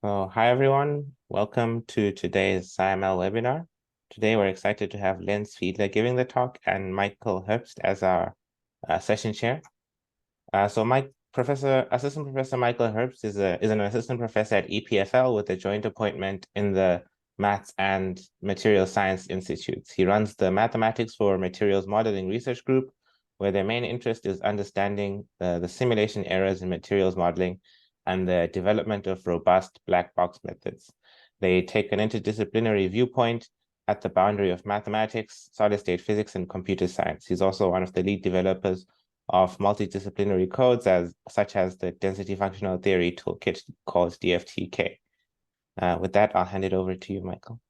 So, hi everyone, welcome to today's SciML webinar. Today we're excited to have Lenz Fiedler giving the talk and Michael Herbst as our session chair. Assistant Professor Michael Herbst is an assistant professor at EPFL with a joint appointment in the Maths and Materials Science Institutes. He runs the Mathematics for Materials Modeling Research Group, where their main interest is understanding the simulation errors in materials modeling and the development of robust black box methods. They take an interdisciplinary viewpoint at the boundary of mathematics, solid-state physics, and computer science. He's also one of the lead developers of multidisciplinary codes such as the density functional theory toolkit called DFTK. With that, I'll hand it over to you, Michael.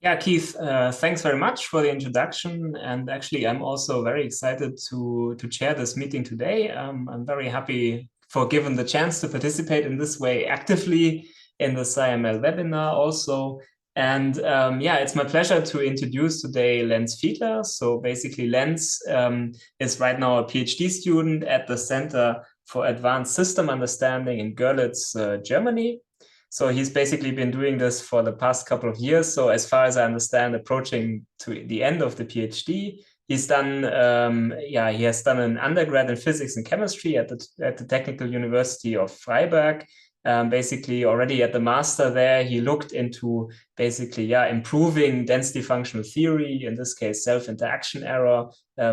Yeah, Keith, thanks very much for the introduction. And actually, I'm also very excited to chair this meeting today. I'm very happy for given the chance to participate in this way actively in the SciML webinar also. And yeah, it's my pleasure to introduce today Lenz Fiedler. So basically, Lenz is right now a PhD student at the Center for Advanced System Understanding in Görlitz, Germany. So he's basically been doing this for the past couple of years. So as far as I understand, approaching to the end of the PhD, he's done, he has done an undergrad in physics and chemistry at the Technical University of Freiburg. Basically, already at the master there, he looked into basically, improving density functional theory, in this case, self-interaction error,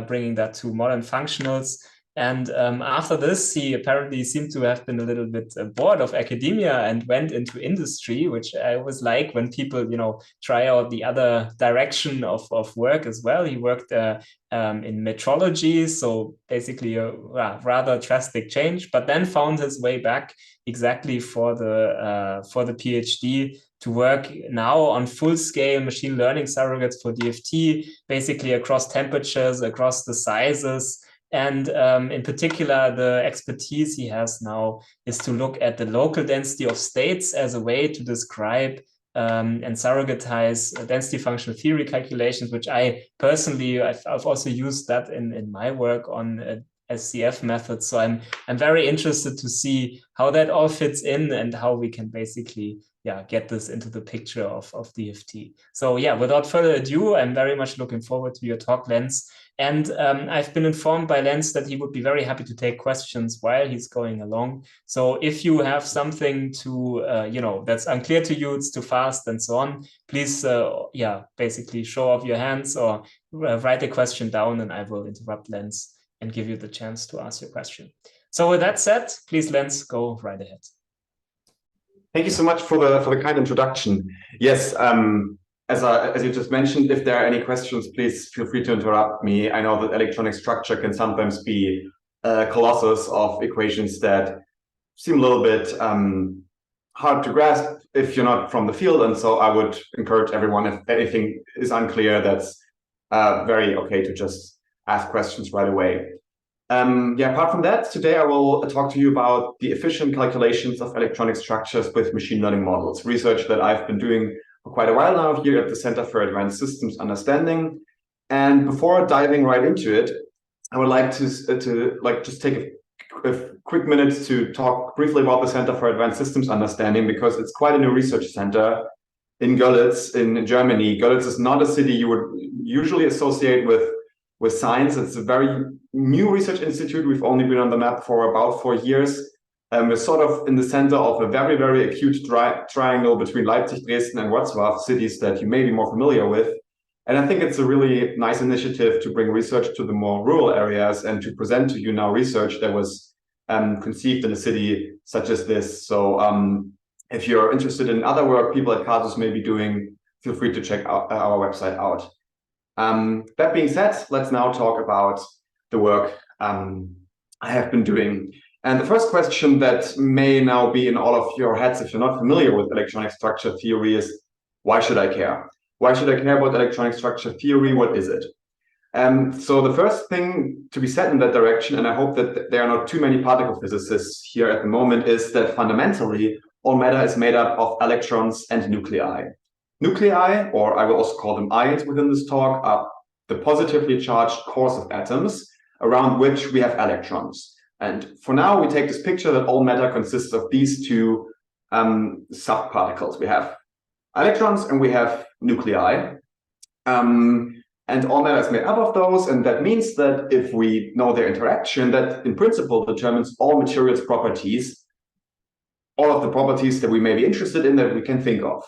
bringing that to modern functionals. And after this, he apparently seemed to have been a little bit bored of academia and went into industry, which I always like when people, try out the other direction of work as well. He worked in metrology, so basically a rather drastic change, but then found his way back exactly for the PhD to work now on full-scale machine learning surrogates for DFT, basically across temperatures, across the sizes. And in particular, the expertise he has now is to look at the local density of states as a way to describe and surrogatize density functional theory calculations, which I personally, I've also used that in my work on SCF methods. So I'm very interested to see how that all fits in and how we can basically get this into the picture of DFT. So yeah, without further ado, I'm very much looking forward to your talk, Lenz. And I've been informed by Lenz that he would be very happy to take questions while he's going along. So if you have something to, that's unclear to you, it's too fast and so on, please, basically show off your hands or write a question down and I will interrupt Lenz and give you the chance to ask your question. So with that said, please, Lenz, go right ahead. Thank you so much for the kind introduction. Yes, as you just mentioned, if there are any questions, please feel free to interrupt me. I know that electronic structure can sometimes be a colossus of equations that seem a little bit hard to grasp if you're not from the field. And so I would encourage everyone, if anything is unclear, that's very okay to just ask questions right away. Apart from that, today I will talk to you about the efficient calculations of electronic structures with machine learning models, research that I've been doing for quite a while now here at the Center for Advanced Systems Understanding. And before diving right into it, I would like to just take a quick minute to talk briefly about the Center for Advanced Systems Understanding, because it's quite a new research center in Görlitz in Germany. Görlitz is not a city you would usually associate with science. It's a very new research institute. We've only been on the map for about 4 years. We're sort of in the center of a very, very acute triangle between Leipzig, Dresden, and Wrocław, cities that you may be more familiar with. And I think it's a really nice initiative to bring research to the more rural areas and to present to you now research that was conceived in a city such as this. So if you're interested in other work people at Casus may be doing, feel free to check out our website out. That being said, let's now talk about the work I have been doing. And the first question that may now be in all of your heads if you're not familiar with electronic structure theory is, why should I care? Why should I care about electronic structure theory? What is it? So the first thing to be said in that direction, and I hope that there are not too many particle physicists here at the moment, is that fundamentally all matter is made up of electrons and nuclei. Nuclei, or I will also call them ions within this talk, are the positively charged cores of atoms around which we have electrons. And for now, we take this picture that all matter consists of these two subparticles. We have electrons and we have nuclei. And all matter is made up of those, and that means that if we know their interaction, that in principle determines all materials properties, all of the properties that we may be interested in that we can think of.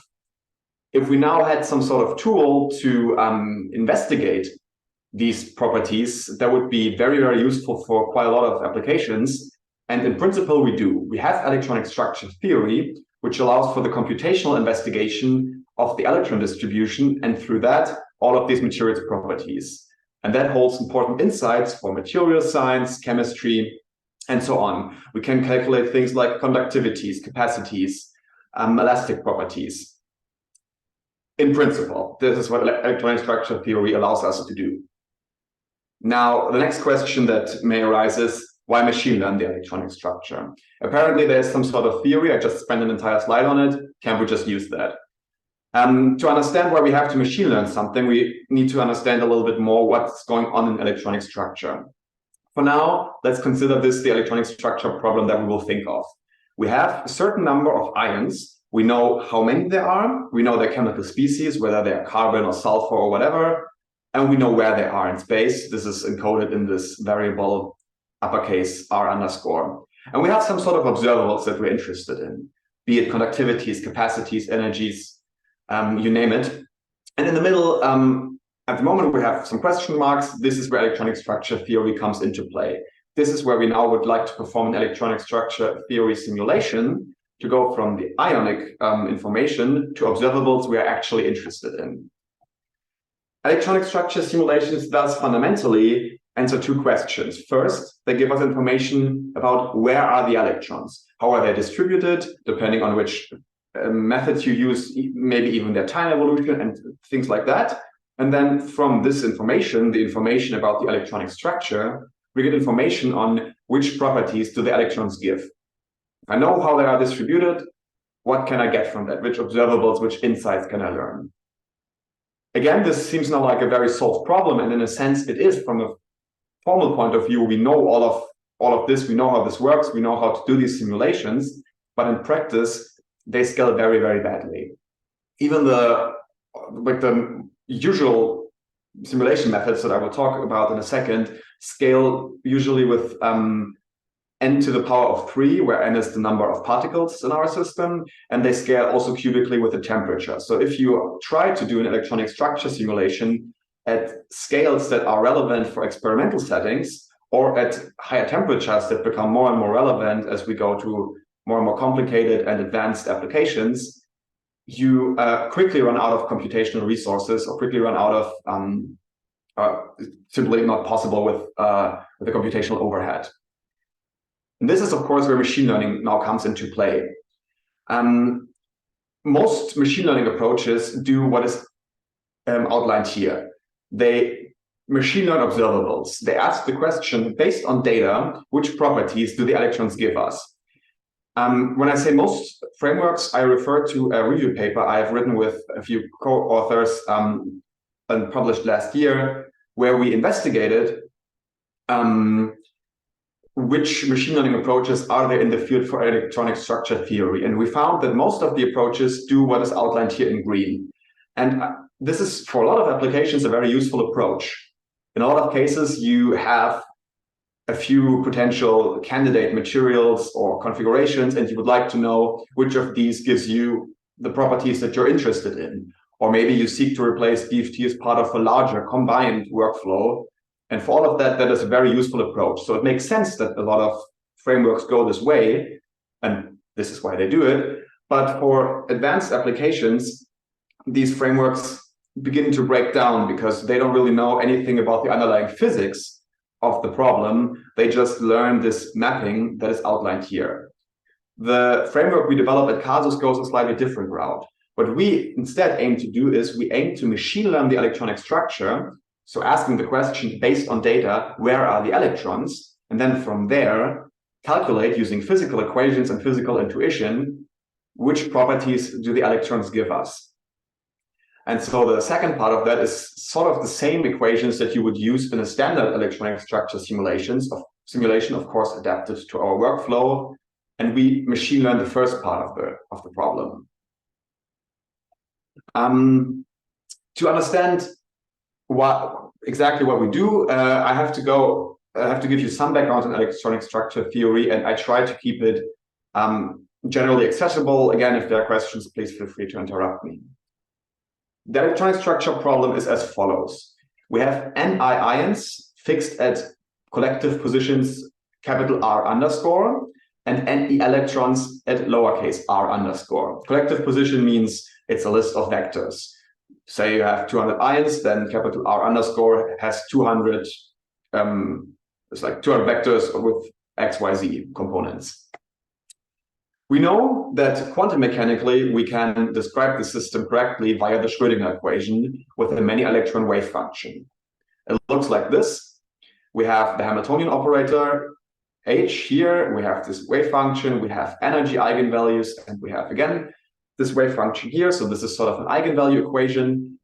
If we now had some sort of tool to investigate these properties, that would be very, very useful for quite a lot of applications. And in principle, we do. We have electronic structure theory, which allows for the computational investigation of the electron distribution, and through that, all of these materials properties. And that holds important insights for material science, chemistry, and so on. We can calculate things like conductivities, capacities, elastic properties. In principle, this is what electronic structure theory allows us to do. Now, the next question that may arise is, why machine learn the electronic structure? Apparently, there's some sort of theory. I just spent an entire slide on it. Can't we just use that? To understand why we have to machine learn something, we need to understand a little bit more what's going on in electronic structure. For now, let's consider this the electronic structure problem that we will think of. We have a certain number of ions. We know how many there are. We know their chemical species, whether they're carbon or sulfur or whatever. And we know where they are in space. This is encoded in this variable uppercase R underscore. And we have some sort of observables that we're interested in, be it conductivities, capacities, energies, you name it. And in the middle, at the moment, we have some question marks. This is where electronic structure theory comes into play. This is where we now would like to perform an electronic structure theory simulation to go from the ionic information to observables we are actually interested in. Electronic structure simulations thus fundamentally answer two questions. First, they give us information about where are the electrons, how are they distributed, depending on which methods you use, maybe even their time evolution and things like that. And then from this information, the information about the electronic structure, we get information on which properties do the electrons give. If I know how they are distributed, what can I get from that? Which observables, which insights can I learn? Again, this seems not like a very solved problem, and in a sense it is. From a formal point of view, we know all of this, we know how this works, we know how to do these simulations, but in practice, they scale very, very badly. Even the usual simulation methods that I will talk about in a second scale usually with n to the power of 3, where n is the number of particles in our system, and they scale also cubically with the temperature. So if you try to do an electronic structure simulation at scales that are relevant for experimental settings, or at higher temperatures that become more and more relevant as we go to more and more complicated and advanced applications, you quickly run out of computational resources, or quickly run out of simply not possible with the computational overhead. And this is, of course, where machine learning now comes into play. Most machine learning approaches do what is outlined here. They machine learn observables. They ask the question, based on data, which properties do the electrons give us? When I say most frameworks, I refer to a review paper I have written with a few co-authors and published last year, where we investigated which machine learning approaches are there in the field for electronic structure theory. And we found that most of the approaches do what is outlined here in green. And this is, for a lot of applications, a very useful approach. In a lot of cases, you have a few potential candidate materials or configurations, and you would like to know which of these gives you the properties that you're interested in. Or maybe you seek to replace DFT as part of a larger combined workflow. And for all of that, that is a very useful approach. So it makes sense that a lot of frameworks go this way, and this is why they do it. But for advanced applications, these frameworks begin to break down because they don't really know anything about the underlying physics of the problem. They just learn this mapping that is outlined here. The framework we develop at Casus goes a slightly different route. What we instead aim to do is we aim to machine learn the electronic structure. So asking the question based on data, where are the electrons? And then from there, calculate using physical equations and physical intuition, which properties do the electrons give us? And so the second part of that is sort of the same equations that you would use in a standard electronic structure simulation, of course, adapted to our workflow. and we machine learn the first part of the problem. To understand exactly what we do, I have to give you some background in electronic structure theory, and I try to keep it generally accessible. Again, if there are questions, please feel free to interrupt me. The electronic structure problem is as follows. We have Ni ions fixed at collective positions capital R underscore and Ni electrons at lowercase r underscore. Collective position means it's a list of vectors. Say you have 200 ions, then capital R underscore has 200, it's like 200 vectors with XYZ components. We know that quantum mechanically, we can describe the system correctly via the Schrödinger equation with a many electron wave function. It looks like this. We have the Hamiltonian operator H here, we have this wave function, we have energy eigenvalues, and we have again this wave function here. So this is sort of an eigenvalue equation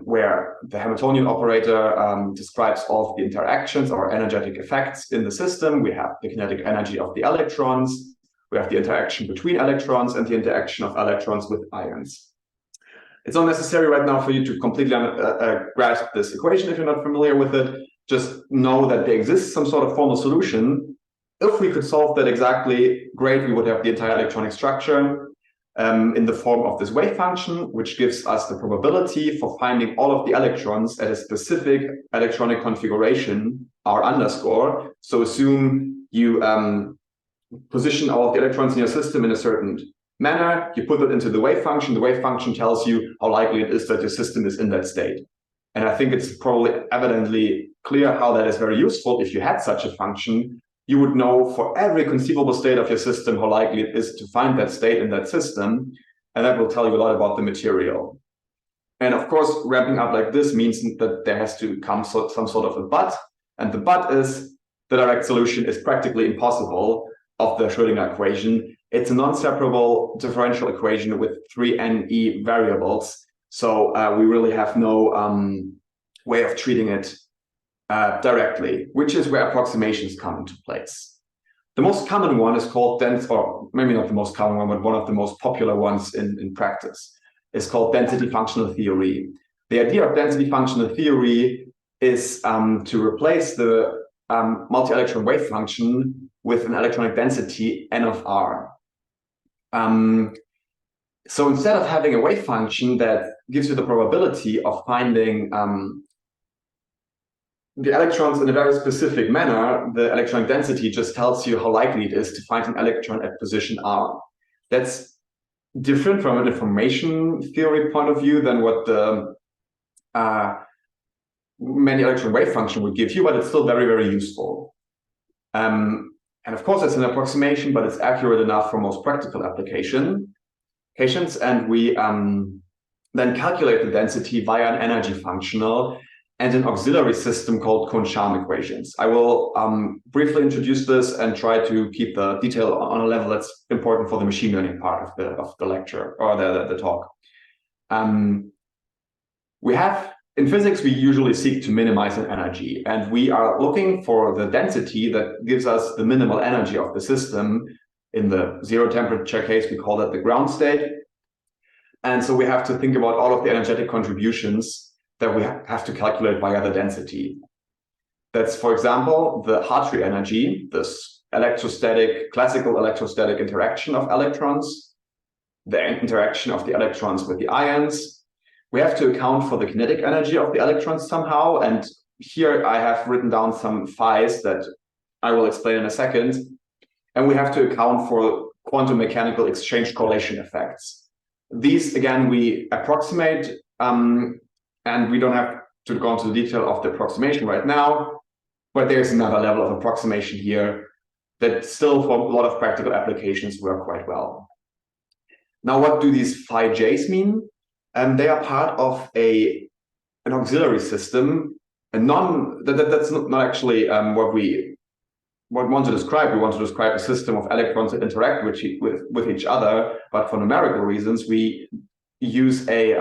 where the Hamiltonian operator describes all of the interactions or energetic effects in the system. We have the kinetic energy of the electrons, we have the interaction between electrons and the interaction of electrons with ions. It's not necessary right now for you to completely grasp this equation if you're not familiar with it. Just know that there exists some sort of formal solution. If we could solve that exactly, great, we would have the entire electronic structure in the form of this wave function, which gives us the probability for finding all of the electrons at a specific electronic configuration, R underscore. So assume you position all of the electrons in your system in a certain manner, you put it into the wave function tells you how likely it is that your system is in that state. And I think it's probably evidently clear how that is very useful. If you had such a function, you would know for every conceivable state of your system how likely it is to find that state in that system, and that will tell you a lot about the material. And of course, ramping up like this means that there has to come some sort of a but, and the but is the direct solution is practically impossible of the Schrödinger equation. It's a non-separable differential equation with 3 NE variables. So we really have no way of treating it directly, which is where approximations come into place. The most common one is called or maybe not the most common one, but one of the most popular ones in practice is called density functional theory. The idea of density functional theory is to replace the multi-electron wave function with an electronic density n of r. So instead of having a wave function that gives you the probability of finding the electrons in a very specific manner, the electronic density just tells you how likely it is to find an electron at position r. That's different from an information theory point of view than what the many electron wave function would give you, but it's still very, very useful. And of course, it's an approximation, but it's accurate enough for most practical applications. And we then calculate the density via an energy functional and an auxiliary system called Kohn-Sham equations. I will briefly introduce this and try to keep the detail on a level that's important for the machine learning part of the lecture or the talk. In physics, we usually seek to minimize an energy, and we are looking for the density that gives us the minimal energy of the system. In the zero temperature case, we call that the ground state. And so we have to think about all of the energetic contributions that we have to calculate via the density. That's, for example, the Hartree energy, this classical electrostatic interaction of electrons, the interaction of the electrons with the ions. We have to account for the kinetic energy of the electrons somehow. And here I have written down some phi's that I will explain in a second. And we have to account for quantum mechanical exchange correlation effects. These, again, we approximate, and we don't have to go into the detail of the approximation right now, but there's another level of approximation here that still, for a lot of practical applications, work quite well. Now, what do these phi j's mean? They are part of an auxiliary system, that's not actually what we want to describe. We want to describe a system of electrons that interact with each other, but for numerical reasons, we use a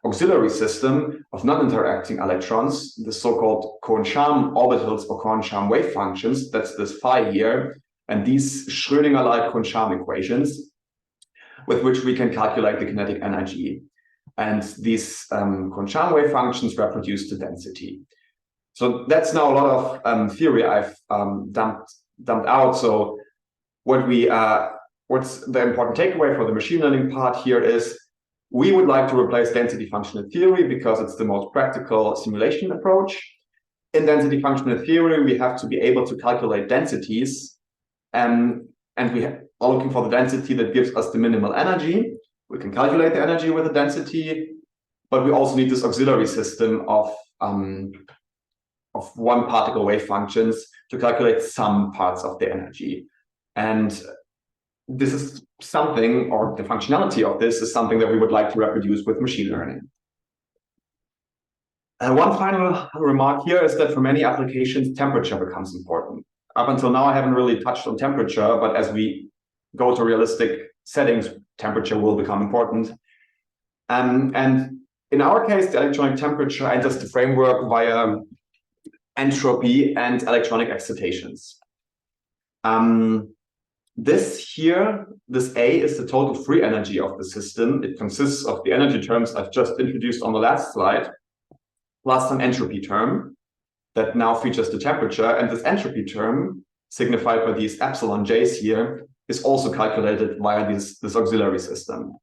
auxiliary system of non-interacting electrons, the so-called Kohn-Sham orbitals or Kohn-Sham wave functions. That's this phi here. and these Schrödinger-like Kohn-Sham equations with which we can calculate the kinetic energy. And these Kohn-Sham wave functions reproduce the density. So that's now a lot of theory I've dumped out. So what's the important takeaway for the machine learning part here is we would like to replace density functional theory because it's the most practical simulation approach. In density functional theory, we have to be able to calculate densities, and we are looking for the density that gives us the minimal energy. We can calculate the energy with the density, but we also need this auxiliary system of one particle wave functions to calculate some parts of the energy. And this is something, or the functionality of this is something that we would like to reproduce with machine learning. One final remark here is that for many applications, temperature becomes important. Up until now, I haven't really touched on temperature, but as we go to realistic settings, temperature will become important. And in our case, the electronic temperature enters the framework via entropy and electronic excitations. This A is the total free energy of the system. It consists of the energy terms I've just introduced on the last slide, plus some entropy term that now features the temperature. And this entropy term, signified by these epsilon j's here, is also calculated via this auxiliary system.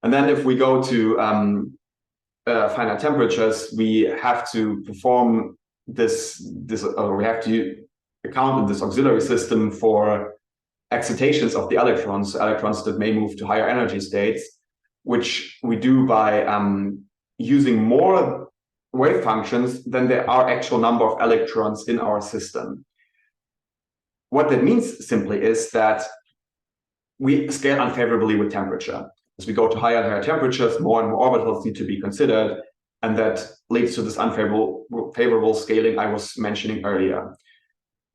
And then if we go to finite temperatures, we have to perform we have to account in this auxiliary system for excitations of the electrons that may move to higher energy states, which we do by using more wave functions than there are actual number of electrons in our system. What that means simply is that we scale unfavorably with temperature. As we go to higher and higher temperatures, more and more orbitals need to be considered, and that leads to this unfavorable scaling I was mentioning earlier.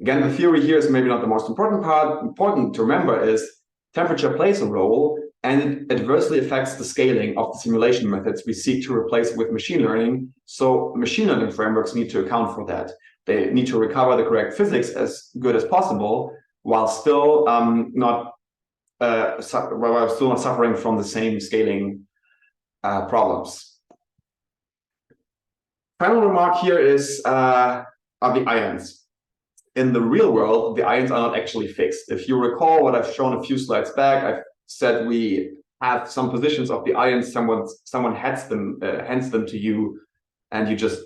Again, the theory here is maybe not the most important part. Important to remember is temperature plays a role, and it adversely affects the scaling of the simulation methods we seek to replace with machine learning. So machine learning frameworks need to account for that. They need to recover the correct physics as good as possible, while still not suffering from the same scaling problems. Final remark here is are the ions. In the real world, the ions are not actually fixed. If you recall what I've shown a few slides back, I've said we have some positions of the ions, someone hands them to you, and you just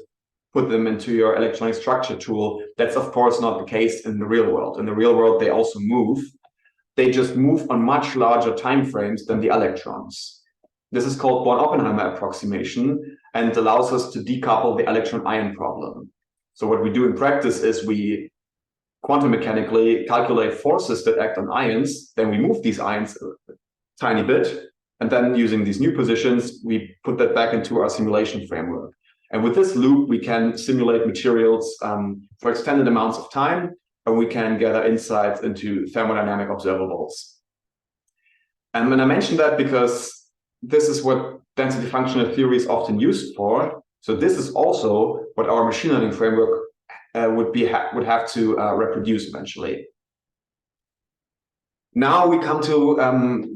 put them into your electronic structure tool. That's of course not the case in the real world. In the real world, they also move. They just move on much larger time frames than the electrons. This is called Born-Oppenheimer approximation and allows us to decouple the electron-ion problem. So what we do in practice is we quantum mechanically calculate forces that act on ions, then we move these ions a tiny bit, and then using these new positions, we put that back into our simulation framework. And with this loop, we can simulate materials for extended amounts of time, and we can gather insights into thermodynamic observables. And when I mention that, because this is what density functional theory is often used for, so this is also what our machine learning framework would have to reproduce eventually. Now we come to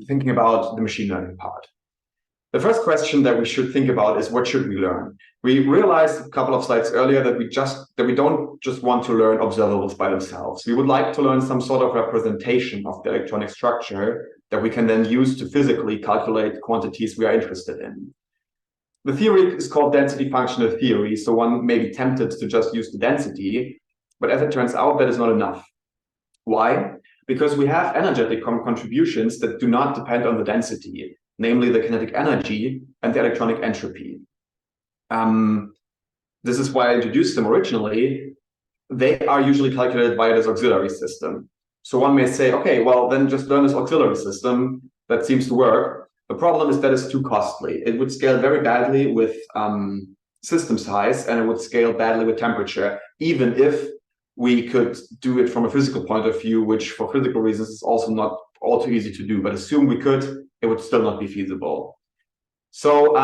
thinking about the machine learning part. The first question that we should think about is, what should we learn? We realized a couple of slides earlier that we don't just want to learn observables by themselves. We would like to learn some sort of representation of the electronic structure that we can then use to physically calculate quantities we are interested in. The theory is called density functional theory, so one may be tempted to just use the density, but as it turns out, that is not enough. Why? Because we have energetic contributions that do not depend on the density, namely the kinetic energy and the electronic entropy. This is why I introduced them originally. They are usually calculated via this auxiliary system. So one may say, okay, well, then just learn this auxiliary system. That seems to work. The problem is that it's too costly. It would scale very badly with system size, and it would scale badly with temperature, even if we could do it from a physical point of view, which for physical reasons is also not all too easy to do. But assume we could, it would still not be feasible. So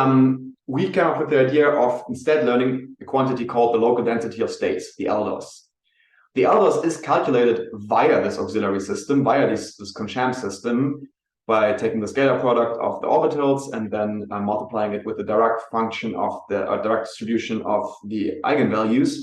we came up with the idea of instead learning a quantity called the local density of states, the LDOS. The LDOS is calculated via this auxiliary system, via this Conchamp system, by taking the scalar product of the orbitals and then multiplying it with the direct function of the direct distribution of the eigenvalues.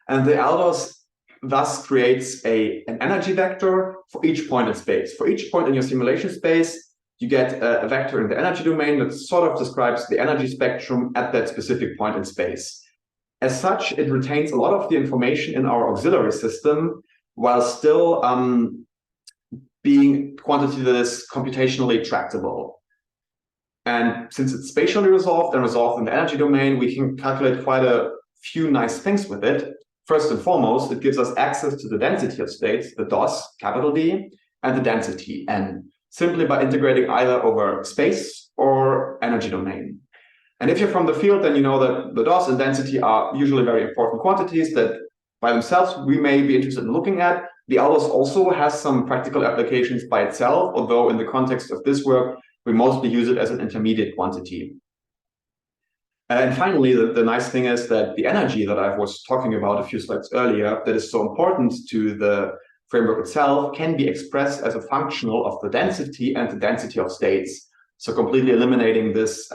And the LDOS thus creates an energy vector for each point in space. For each point in your simulation space, you get a vector in the energy domain that sort of describes the energy spectrum at that specific point in space. As such, it retains a lot of the information in our auxiliary system while still being quantity that is computationally tractable. And since it's spatially resolved and resolved in the energy domain, we can calculate quite a few nice things with it. First and foremost, it gives us access to the density of states, the DOS, capital D, and the density, N, simply by integrating either over space or energy domain. And if you're from the field, then you know that the DOS and density are usually very important quantities that by themselves we may be interested in looking at. The LDOS also has some practical applications by itself, although in the context of this work, we mostly use it as an intermediate quantity. And finally, the nice thing is that the energy that I was talking about a few slides earlier, that is so important to the framework itself, can be expressed as a functional of the density and the density of states. So completely eliminating this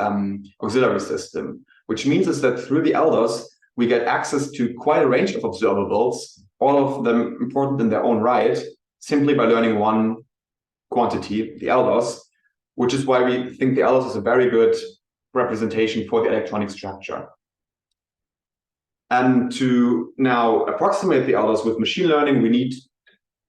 auxiliary system, which means is that through the LDOS, we get access to quite a range of observables, all of them important in their own right, simply by learning one quantity, the LDOS, which is why we think the LDOS is a very good representation for the electronic structure. And to now approximate the LDOS with machine learning, we need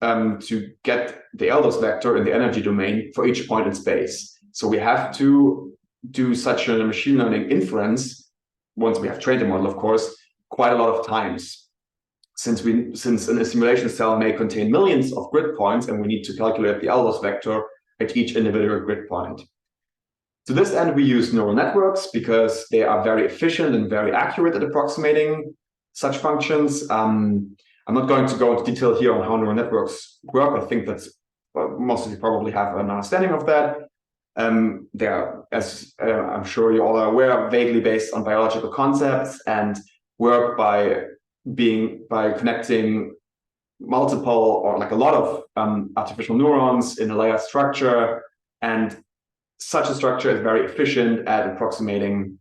to get the LDOS vector in the energy domain for each point in space. So we have to do such a machine learning inference, once we have trained the model, of course, quite a lot of times. Since a simulation cell may contain millions of grid points, and we need to calculate the LDOS vector at each individual grid point. To this end, we use neural networks because they are very efficient and very accurate at approximating such functions. I'm not going to go into detail here on how neural networks work. I think that's most of you probably have an understanding of that. They are, as I'm sure you all are aware, vaguely based on biological concepts and work by connecting multiple or like a lot of artificial neurons in a layered structure, and such a structure is very efficient at approximating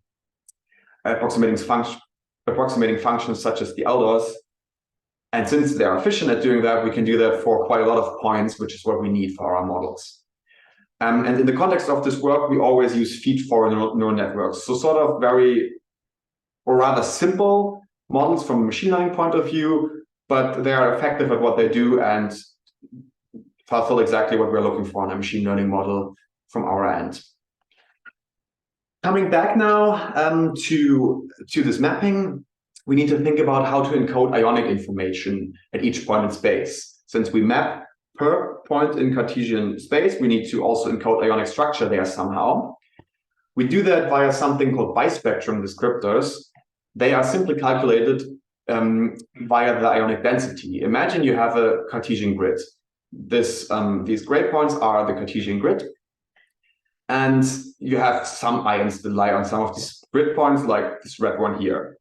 functions such as the LDOS. And since they are efficient at doing that, we can do that for quite a lot of points, which is what we need for our models. And in the context of this work, we always use feed-forward neural networks. So sort of very, or rather simple models from a machine learning point of view, but they are effective at what they do and fulfill exactly what we're looking for in a machine learning model from our end. Coming back now to this mapping, we need to think about how to encode ionic information at each point in space. Since we map per point in Cartesian space, we need to also encode ionic structure there somehow. We do that via something called bispectrum descriptors. They are simply calculated via the ionic density. Imagine you have a Cartesian grid. These gray points are the Cartesian grid. And you have some ions that lie on some of these grid points, like this red one here.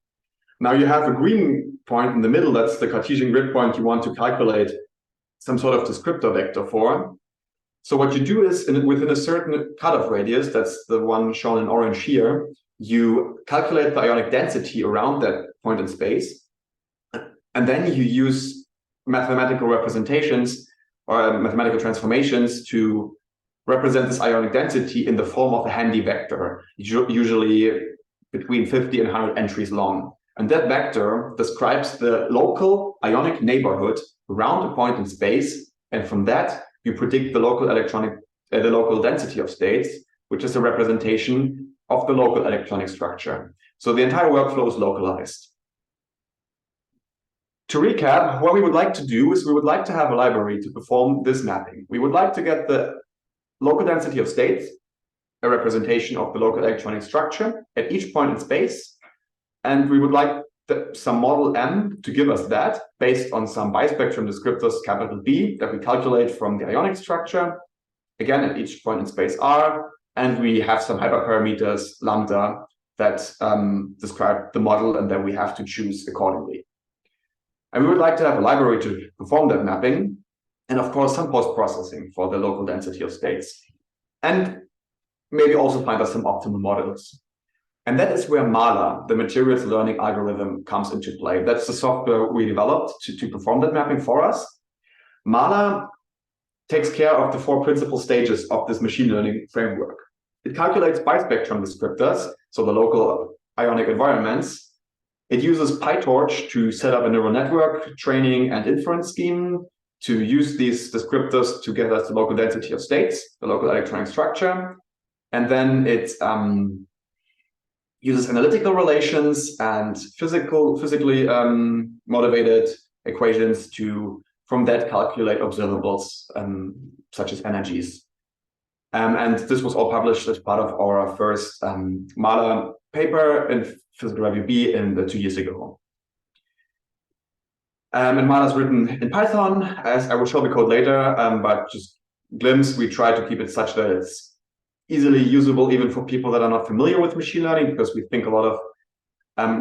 Now you have a green point in the middle. That's the Cartesian grid point you want to calculate some sort of descriptor vector for. So what you do is within a certain cutoff radius, that's the one shown in orange here, you calculate the ionic density around that point in space. And then you use mathematical representations or mathematical transformations to represent this ionic density in the form of a handy vector, usually between 50 and 100 entries long. And that vector describes the local ionic neighborhood around a point in space. And from that, you predict the local density of states, which is a representation of the local electronic structure. So the entire workflow is localized. To recap, what we would like to do is we would like to have a library to perform this mapping. We would like to get the local density of states, a representation of the local electronic structure at each point in space. And we would like some model M to give us that based on some bispectrum descriptors, capital B, that we calculate from the ionic structure, again, at each point in space R. And we have some hyperparameters, lambda, that describe the model, and then we have to choose accordingly. And we would like to have a library to perform that mapping, and of course, some post-processing for the local density of states. And maybe also find us some optimal models. And that is where MALA, the materials learning algorithm, comes into play. That's the software we developed to perform that mapping for us. MALA takes care of the 4 principal stages of this machine learning framework. It calculates bispectrum descriptors, so the local ionic environments. It uses PyTorch to set up a neural network training and inference scheme to use these descriptors to get us the local density of states, the local electronic structure. And then it uses analytical relations and physically motivated equations to, from that, calculate observables such as energies. And this was all published as part of our first MALA paper in Physical Review B 2 years ago. And MALA is written in Python, as I will show the code later, but just glimpse, we try to keep it such that it's easily usable even for people that are not familiar with machine learning, because we think a lot of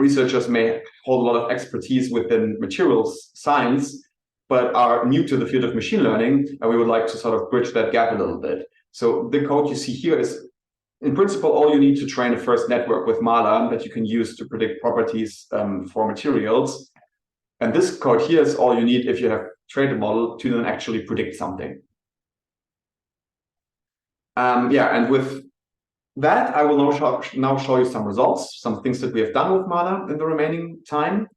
researchers may hold a lot of expertise within materials science, but are new to the field of machine learning, and we would like to sort of bridge that gap a little bit. So the code you see here is, in principle, all you need to train a first network with MALA that you can use to predict properties for materials. And this code here is all you need if you have trained a model to then actually predict something. And with that, I will now show you some results, some things that we have done with MALA in the remaining time.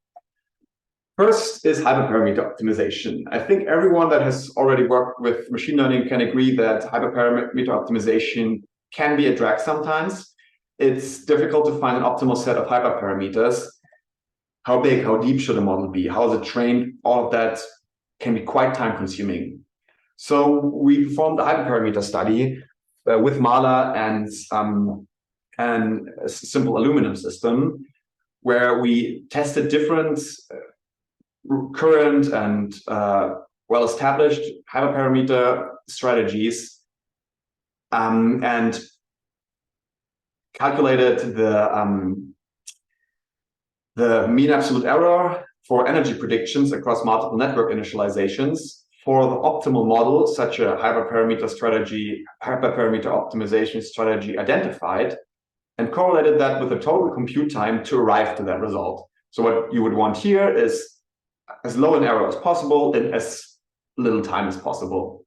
First is hyperparameter optimization. I think everyone that has already worked with machine learning can agree that hyperparameter optimization can be a drag sometimes. It's difficult to find an optimal set of hyperparameters. How big, how deep should a model be? How is it trained? All of that can be quite time consuming. So we performed a hyperparameter study with MALA and a simple aluminum system, where we tested different current and well-established hyperparameter strategies and calculated the mean absolute error for energy predictions across multiple network initializations for the optimal model, such a hyperparameter optimization strategy identified, and correlated that with the total compute time to arrive to that result. So what you would want here is as low an error as possible in as little time as possible.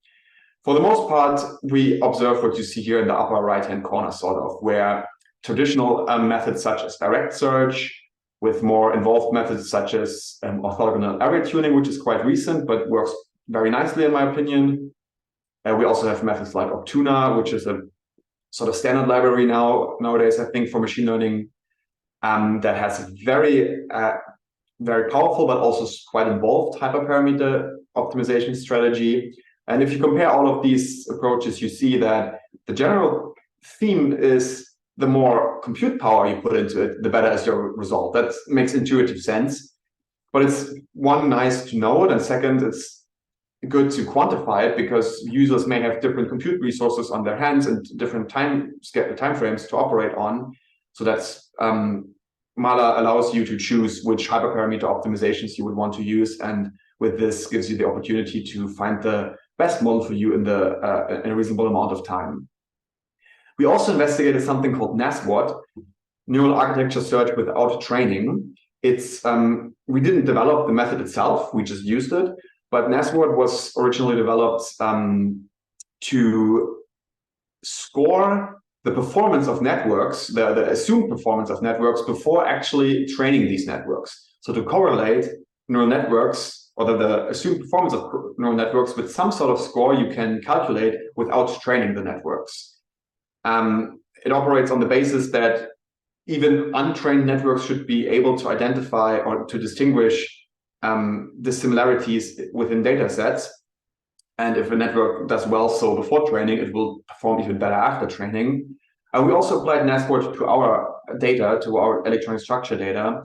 For the most part, we observe what you see here in the upper right-hand corner, sort of, where traditional methods such as direct search, with more involved methods such as orthogonal array tuning, which is quite recent, but works very nicely in my opinion. We also have methods like Optuna, which is a sort of standard library nowadays, I think, for machine learning, that has a very powerful, but also quite involved hyperparameter optimization strategy. And if you compare all of these approaches, you see that the general theme is the more compute power you put into it, the better is your result. That makes intuitive sense. But it's one, nice to know it, and second, it's good to quantify it, because users may have different compute resources on their hands and different time frames to operate on. So that's MALA allows you to choose which hyperparameter optimizations you would want to use, and with this gives you the opportunity to find the best model for you in a reasonable amount of time. We also investigated something called NASWOT, Neural Architecture Search Without Training. It's we didn't develop the method itself, we just used it, but NASWOT was originally developed to score the performance of networks, the assumed performance of networks before actually training these networks. So to correlate neural networks, or the assumed performance of neural networks, with some sort of score you can calculate without training the networks. It operates on the basis that even untrained networks should be able to identify or to distinguish the similarities within data sets. And if a network does well so before training, it will perform even better after training. And we also applied NASWOT to our data, to our electronic structure data.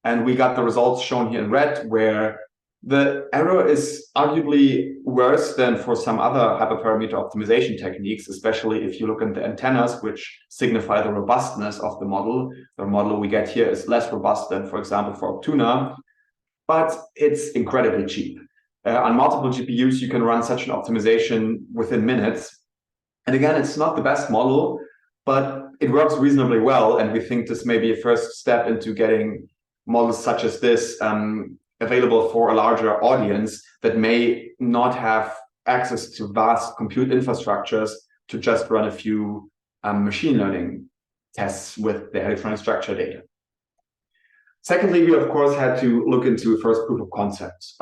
And we got the results shown here in red, where the error is arguably worse than for some other hyperparameter optimization techniques, especially if you look at the antennas, which signify the robustness of the model. The model we get here is less robust than, for example, for Optuna. but it's incredibly cheap. On multiple GPUs, you can run such an optimization within minutes. And again, it's not the best model, but it works reasonably well. And we think this may be a first step into getting models such as this available for a larger audience that may not have access to vast compute infrastructures to just run a few machine learning tests with the electronic structure data. Secondly, we of course had to look into a first proof of concept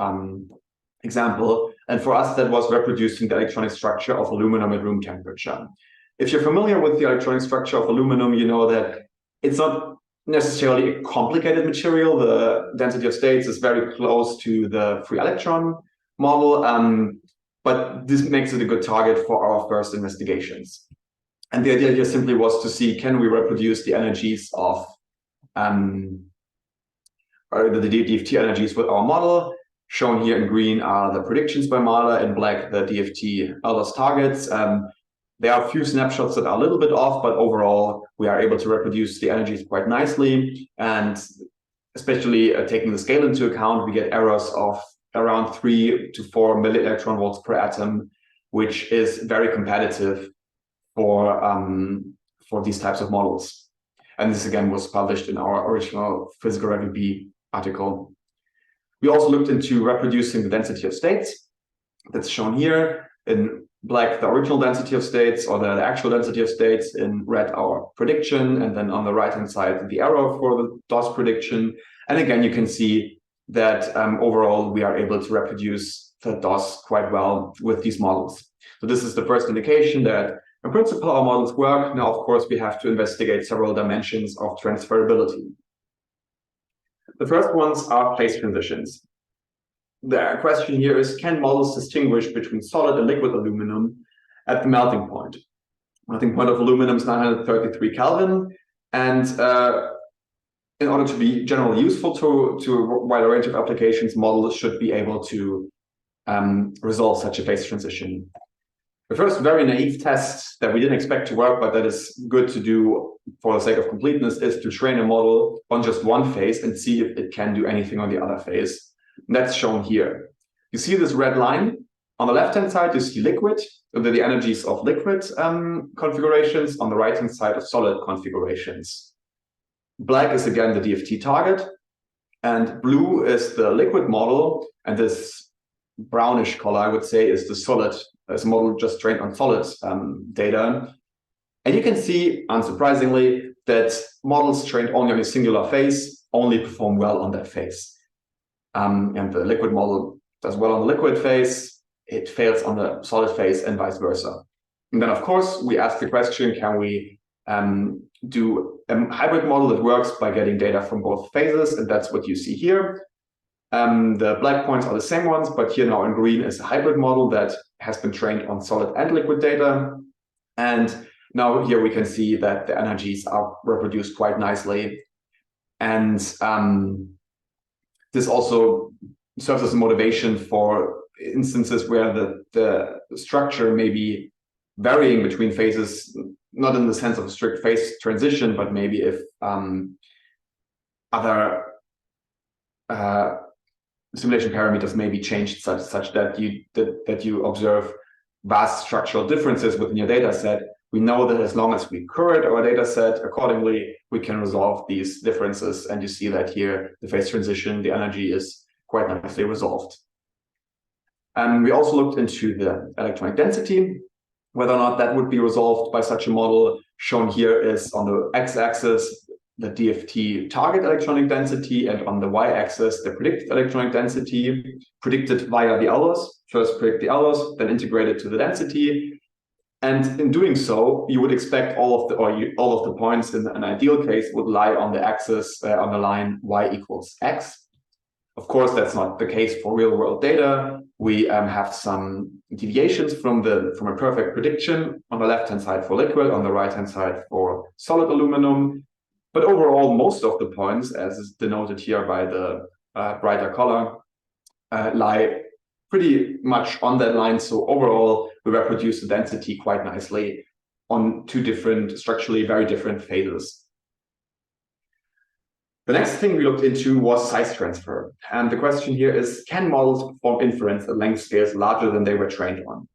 example. And for us, that was reproducing the electronic structure of aluminum at room temperature. If you're familiar with the electronic structure of aluminum, you know that it's not necessarily a complicated material. The density of states is very close to the free electron model, but this makes it a good target for our first investigations. And the idea here simply was to see, can we reproduce the energies of or the DFT energies with our model? Shown here in green are the predictions by Mahler, in black the DFT Elders targets. There are a few snapshots that are a little bit off, but overall we are able to reproduce the energies quite nicely. And especially taking the scale into account, we get errors of around 3 to 4 millielectron volts per atom, which is very competitive for these types of models. And this again was published in our original Physical Review B article. We also looked into reproducing the density of states. That's shown here. In black, the original density of states, or the actual density of states. In red, our prediction. And then on the right-hand side, the error for the DOS prediction. And again, you can see that overall, we are able to reproduce the DOS quite well with these models. So this is the first indication that in principle, our models work. Now, of course, we have to investigate several dimensions of transferability. The first ones are phase transitions. The question here is, can models distinguish between solid and liquid aluminum at the melting point? Melting point of aluminum is 933 Kelvin. And in order to be generally useful to a wider range of applications, models should be able to resolve such a phase transition. The first very naive test that we didn't expect to work, but that is good to do for the sake of completeness, is to train a model on just one phase and see if it can do anything on the other phase. And that's shown here. You see this red line. On the left-hand side, you see liquid, the energies of liquid configurations. On the right-hand side of solid configurations. Black is again the DFT target, and blue is the liquid model, and this brownish color, I would say, is the solid, as a model just trained on solid data. And you can see, unsurprisingly, that models trained only on a singular phase only perform well on that phase. And the liquid model does well on the liquid phase, it fails on the solid phase, and vice versa. And then, of course, we ask the question, can we do a hybrid model that works by getting data from both phases? And that's what you see here. The black points are the same ones, but here now in green is a hybrid model that has been trained on solid and liquid data. And now here we can see that the energies are reproduced quite nicely. And this also serves as a motivation for instances where the structure may be varying between phases, not in the sense of a strict phase transition, but maybe if other simulation parameters may be changed such that you observe vast structural differences within your data set. We know that as long as we curate our data set accordingly, we can resolve these differences. And you see that here, the phase transition, the energy is quite nicely resolved. And we also looked into the electronic density, whether or not that would be resolved by such a model. Shown here is on the x-axis, the DFT target electronic density, and on the y-axis, the predicted electronic density, predicted via the Elders. First predict the Elders, then integrate it to the density. And in doing so, you would expect all of the points in an ideal case would lie on the axis, on the line y equals x. Of course, that's not the case for real-world data. We have some deviations from a perfect prediction on the left-hand side for liquid, on the right-hand side for solid aluminum. But overall, most of the points, as is denoted here by the brighter color, lie pretty much on that line. So overall, we reproduce the density quite nicely on two different, structurally very different phases. The next thing we looked into was size transfer. And the question here is, can models perform inference at length scales larger than they were trained on?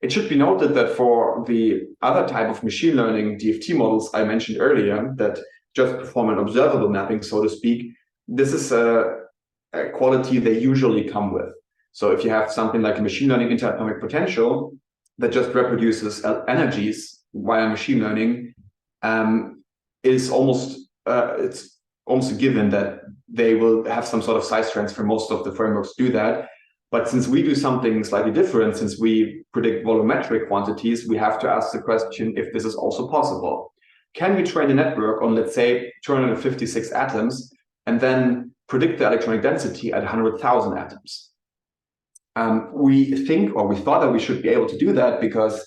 It should be noted that for the other type of machine learning DFT models I mentioned earlier that just perform an observable mapping, so to speak, this is a quality they usually come with. So if you have something like a machine learning interatomic potential that just reproduces energies via machine learning, it's almost a given that they will have some sort of size transfer. Most of the frameworks do that. But since we do something slightly different, since we predict volumetric quantities, we have to ask the question if this is also possible. Can we train a network on, let's say, 256 atoms and then predict the electronic density at 100,000 atoms? We think, or we thought that we should be able to do that because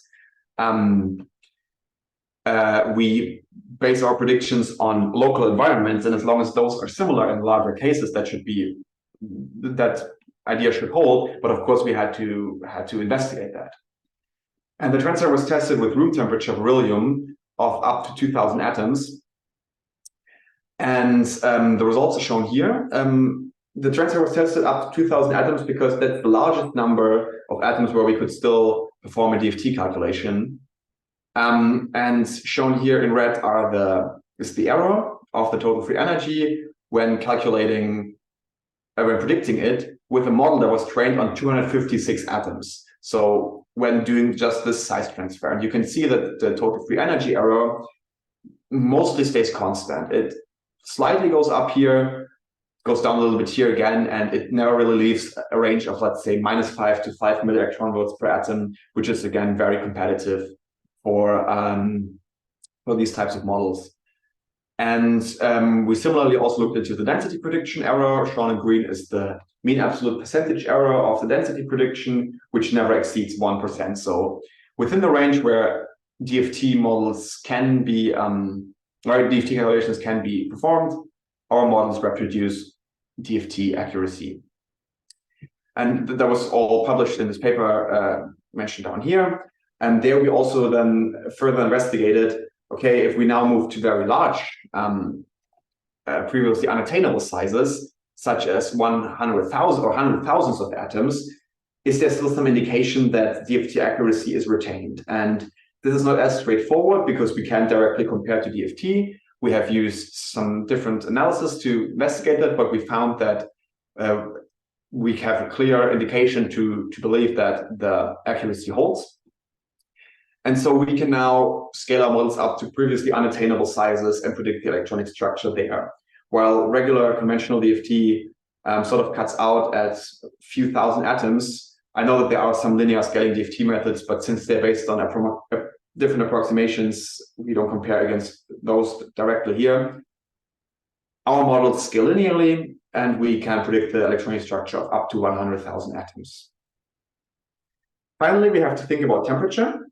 we base our predictions on local environments, and as long as those are similar in larger cases, that idea should hold. But of course, we had to investigate that. And the transfer was tested with room temperature beryllium of up to 2,000 atoms. And the results are shown here. The transfer was tested up to 2,000 atoms because that's the largest number of atoms where we could still perform a DFT calculation. And shown here in red is the error of the total free energy when calculating, when predicting it with a model that was trained on 256 atoms. So when doing just this size transfer, and you can see that the total free energy error mostly stays constant. It slightly goes up here, goes down a little bit here again, and it never really leaves a range of, let's say, -5 to 5 millielectron volts per atom, which is again very competitive for these types of models. And we similarly also looked into the density prediction error. Shown in green is the mean absolute percentage error of the density prediction, which never exceeds 1%. So within the range where DFT models can be, where DFT calculations can be performed, our models reproduce DFT accuracy. And that was all published in this paper mentioned down here. And there we also then further investigated, okay, if we now move to very large, previously unattainable sizes, such as 100,000 or 100,000s of atoms, is there still some indication that DFT accuracy is retained? And this is not as straightforward because we can't directly compare to DFT. We have used some different analysis to investigate that, but we found that we have a clear indication to believe that the accuracy holds. And so we can now scale our models up to previously unattainable sizes and predict the electronic structure there. While regular conventional DFT sort of cuts out at a few thousand atoms, I know that there are some linear scaling DFT methods, but since they're based on different approximations, we don't compare against those directly here. Our models scale linearly, and we can predict the electronic structure of up to 100,000 atoms. Finally, we have to think about temperature.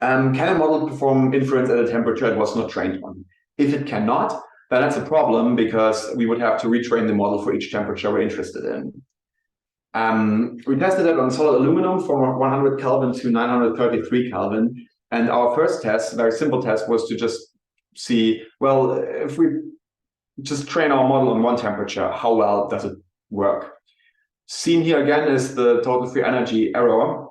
Can a model perform inference at a temperature it was not trained on? If it cannot, then that's a problem because we would have to retrain the model for each temperature we're interested in. We tested it on solid aluminum from 100 Kelvin to 933 Kelvin. And our first test, very simple test, was to just see, well, if we just train our model on one temperature, how well does it work? Seen here again is the total free energy error.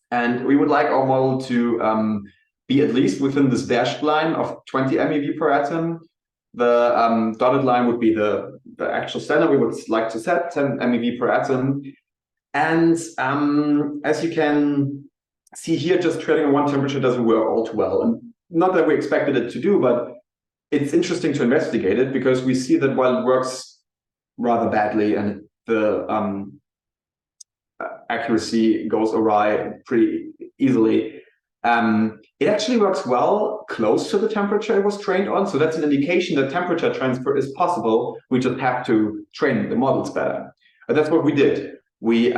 And we would like our model to be at least within this dashed line of 20 MeV per atom. The dotted line would be the actual standard we would like to set, 10 MeV per atom. And as you can see here, just training on one temperature doesn't work all too well. And not that we expected it to do, but it's interesting to investigate it because we see that while it works rather badly and the accuracy goes awry pretty easily, it actually works well close to the temperature it was trained on. So that's an indication that temperature transfer is possible. We just have to train the models better. But that's what we did. We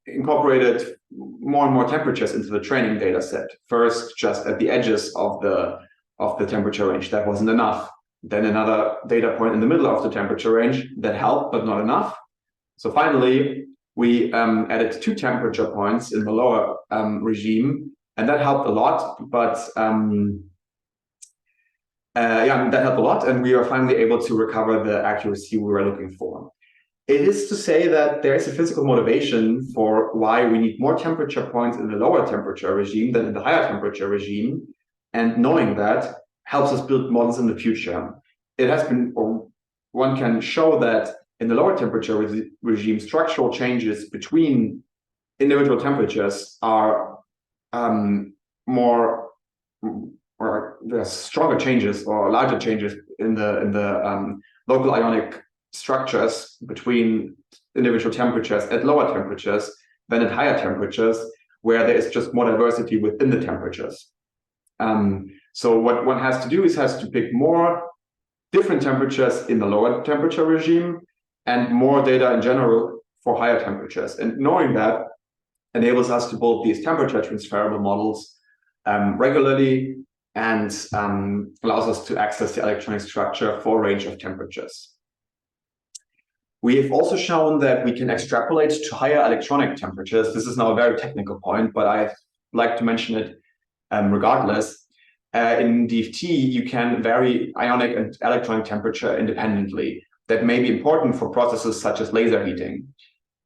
incorporated more and more temperatures into the training data set. First, just at the edges of the temperature range. That wasn't enough. Then another data point in the middle of the temperature range. That helped, but not enough. So finally, we added 2 temperature points in the lower regime, and that helped a lot. But Yeah, that helped a lot, and we are finally able to recover the accuracy we were looking for. It is to say that there is a physical motivation for why we need more temperature points in the lower temperature regime than in the higher temperature regime, and knowing that helps us build models in the future. It has been, or one can show that in the lower temperature regime, structural changes between individual temperatures are more, or there's stronger changes or larger changes in the local ionic structures between individual temperatures at lower temperatures than at higher temperatures, where there is just more diversity within the temperatures. So what one has to do is has to pick more different temperatures in the lower temperature regime and more data in general for higher temperatures. And knowing that enables us to build these temperature transferable models regularly, and allows us to access the electronic structure for a range of temperatures. We have also shown that we can extrapolate to higher electronic temperatures. This is now a very technical point, but I like to mention it regardless. In DFT, you can vary ionic and electronic temperature independently. That may be important for processes such as laser heating,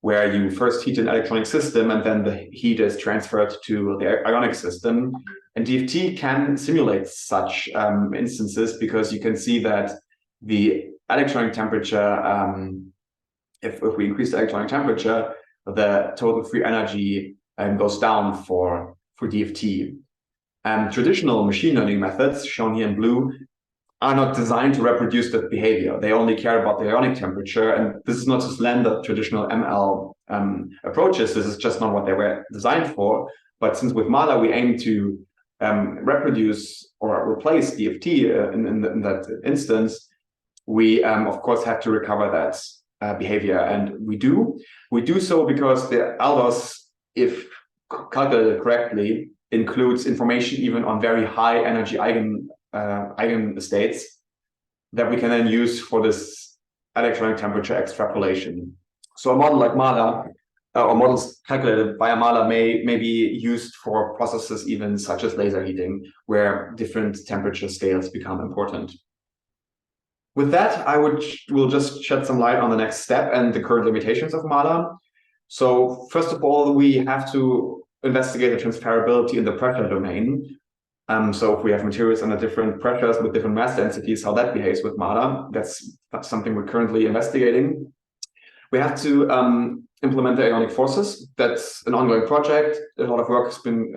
where you first heat an electronic system and then the heat is transferred to the ionic system. And DFT can simulate such instances, because you can see that the electronic temperature, if we increase the electronic temperature, the total free energy goes down for DFT. Traditional machine learning methods, shown here in blue, are not designed to reproduce that behavior. They only care about the ionic temperature, and this is not to slander traditional ML approaches. This is just not what they were designed for. But since with MALA we aim to reproduce or replace DFT in that instance, we of course have to recover that behavior, and we do so because the ALDOS, if calculated correctly, includes information even on very high energy eigenstates that we can then use for this electronic temperature extrapolation. So a model like MALA, or models calculated via MALA, may be used for processes even such as laser heating, where different temperature scales become important. With that, will just shed some light on the next step and the current limitations of MALA. So first of all, we have to investigate the transferability in the pressure domain. So if we have materials under different pressures with different mass densities, how that behaves with MALA, that's something we're currently investigating. We have to implement the ionic forces. That's an ongoing project. A lot of work has been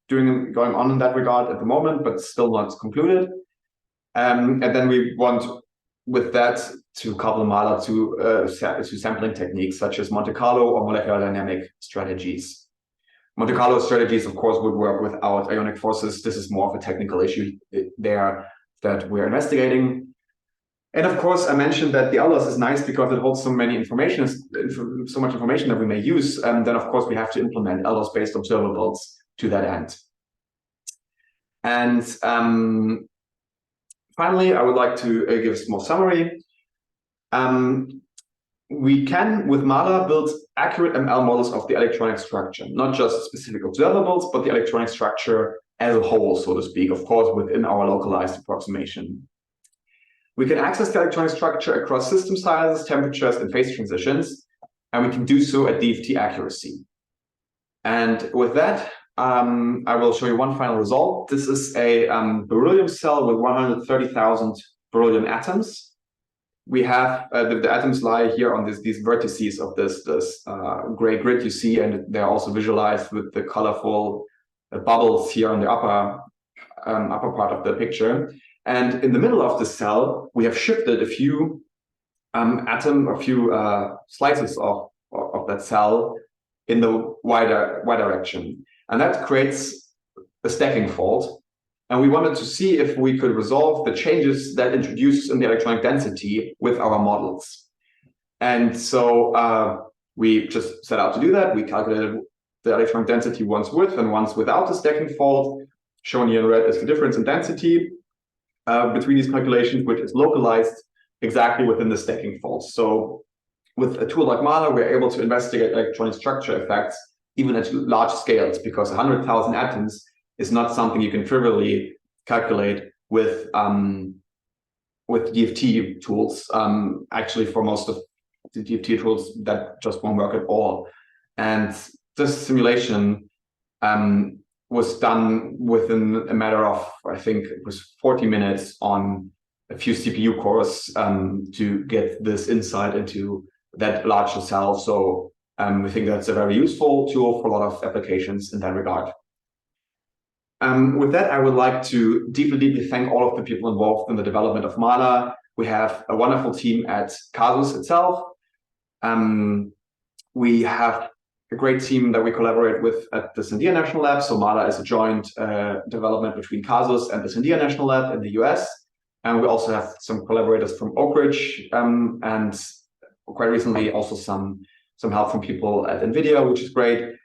going on in that regard at the moment, but still not concluded. And then we want, with that, to couple MALA to sampling techniques such as Monte Carlo or molecular dynamic strategies. Monte Carlo strategies, of course, would work without ionic forces. This is more of a technical issue there that we're investigating. And of course, I mentioned that the ALDOS is nice because it holds so much information that we may use. And then, of course, we have to implement ALDOS-based observables to that end. And finally, I would like to give a small summary. We can, with MALA, build accurate ML models of the electronic structure, not just specific observables, but the electronic structure as a whole, so to speak, of course, within our localized approximation. We can access the electronic structure across system sizes, temperatures, and phase transitions, and we can do so at DFT accuracy. And with that, I will show you one final result. This is a beryllium cell with 130,000 beryllium atoms. We have the atoms lie here on these vertices of this gray grid you see, and they're also visualized with the colorful bubbles here on the upper part of the picture. And in the middle of the cell, we have shifted a few slices of that cell in the y direction, and that creates a stacking fault. And we wanted to see if we could resolve the changes that introduces in the electronic density with our models. And so we just set out to do that. We calculated the electronic density once with and once without the stacking fault. Shown here in red is the difference in density between these calculations, which is localized exactly within the stacking fault. So with a tool like MALA, we're able to investigate electronic structure effects even at large scales, because 100,000 atoms is not something you can trivially calculate with DFT tools. Actually, for most of the DFT tools, that just won't work at all. And this simulation was done within a matter of, I think it was 40 minutes on a few CPU cores to get this insight into that larger cell. So we think that's a very useful tool for a lot of applications in that regard. With that, I would like to deeply thank all of the people involved in the development of MALA. We have a wonderful team at Casus itself. We have a great team that we collaborate with at the Sandia National Lab. So MALA is a joint development between Casus and the Sandia National Lab in the US. And we also have some collaborators from Oak Ridge, and quite recently also some help from people at NVIDIA, which is great.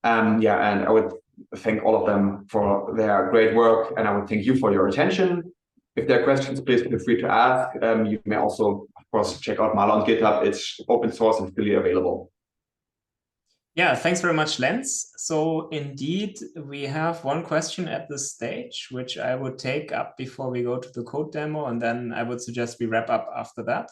Yeah, and I would thank all of them for their great work, and I would thank you for your attention. If there are questions, please feel free to ask. You may also, of course, check out MALA on GitHub. It's open source and freely available. Yeah, thanks very much, Lenz. So indeed, we have one question at this stage, which I would take up before we go to the code demo, and then I would suggest we wrap up after that.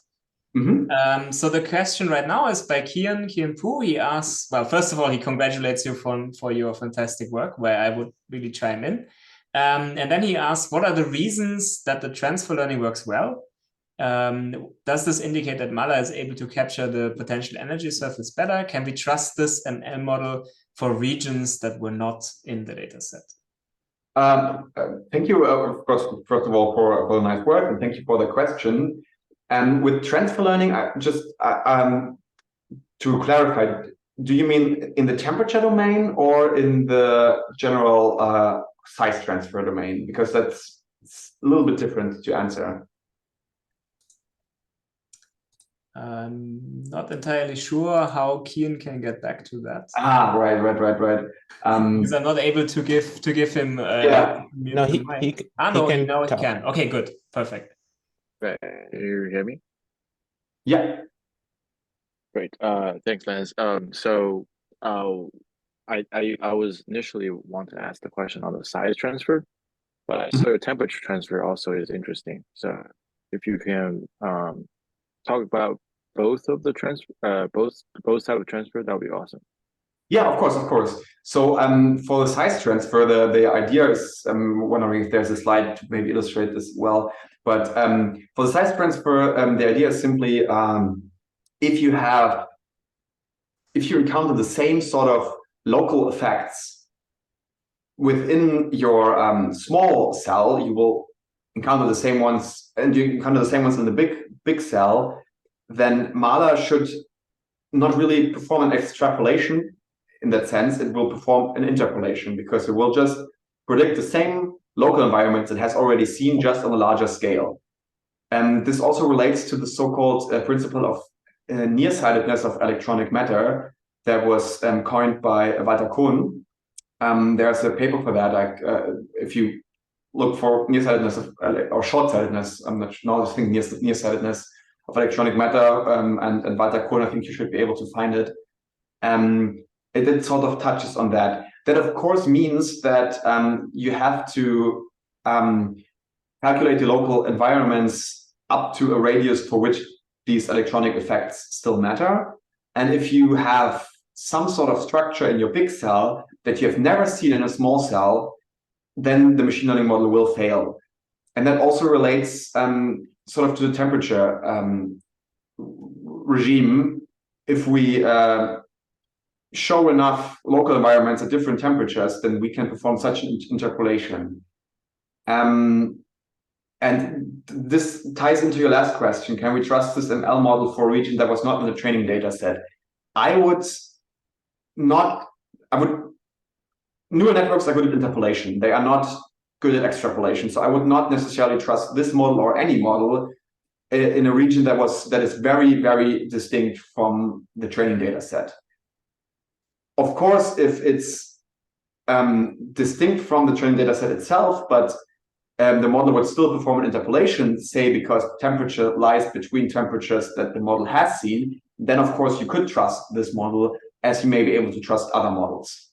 So the question right now is by Kian Poo. He asks, well, first of all, he congratulates you for your fantastic work, where I would really chime in. And then he asks, what are the reasons that the transfer learning works well? Does this indicate that MALA is able to capture the potential energy surface better? Can we trust this ML model for regions that were not in the data set? Thank you, of course, first of all, for the nice work, and thank you for the question. And with transfer learning, to clarify, do you mean in the temperature domain or in the general size transfer domain? Because that's a little bit different to answer. I'm not entirely sure how Kian can get back to that. Right. Because I'm not able to give him. Yeah. No, he can. Okay, good, perfect. Right. You hear me? Yeah. Great. Thanks, Lenz. So I was initially want to ask the question on the size transfer, but I saw temperature transfer also is interesting. So if you can talk about both of the transfer, both type of transfer, that would be awesome. Yeah, of course. So for the size transfer, the idea is, I'm wondering if there's a slide to maybe illustrate this well. But for the size transfer, the idea is simply if you encounter the same sort of local effects within your small cell, you will encounter the same ones, and you encounter the same ones in the big cell. Then MALA should not really perform an extrapolation in that sense. It will perform an interpolation, because it will just predict the same local environments it has already seen, just on a larger scale. And this also relates to the so-called principle of nearsightedness of electronic matter that was coined by Walter Kohn. There's a paper for that. Like if you look for nearsightedness or short-sightedness, I'm not sure, I think nearsightedness of electronic matter, and Walter Kohn, I think you should be able to find it. It sort of touches on that. That, of course, means that you have to calculate the local environments up to a radius for which these electronic effects still matter. And if you have some sort of structure in your big cell that you have never seen in a small cell, then the machine learning model will fail. And that also relates sort of to the temperature regime. If we show enough local environments at different temperatures, then we can perform such an interpolation. And this ties into your last question. Can we trust this ML model for a region that was not in the training data set? Neural networks are good at interpolation. They are not good at extrapolation. So I would not necessarily trust this model or any model in a region that is very, very distinct from the training data set. Of course, if it's distinct from the training data set itself, but the model would still perform an interpolation, say because temperature lies between temperatures that the model has seen, then of course you could trust this model, as you may be able to trust other models.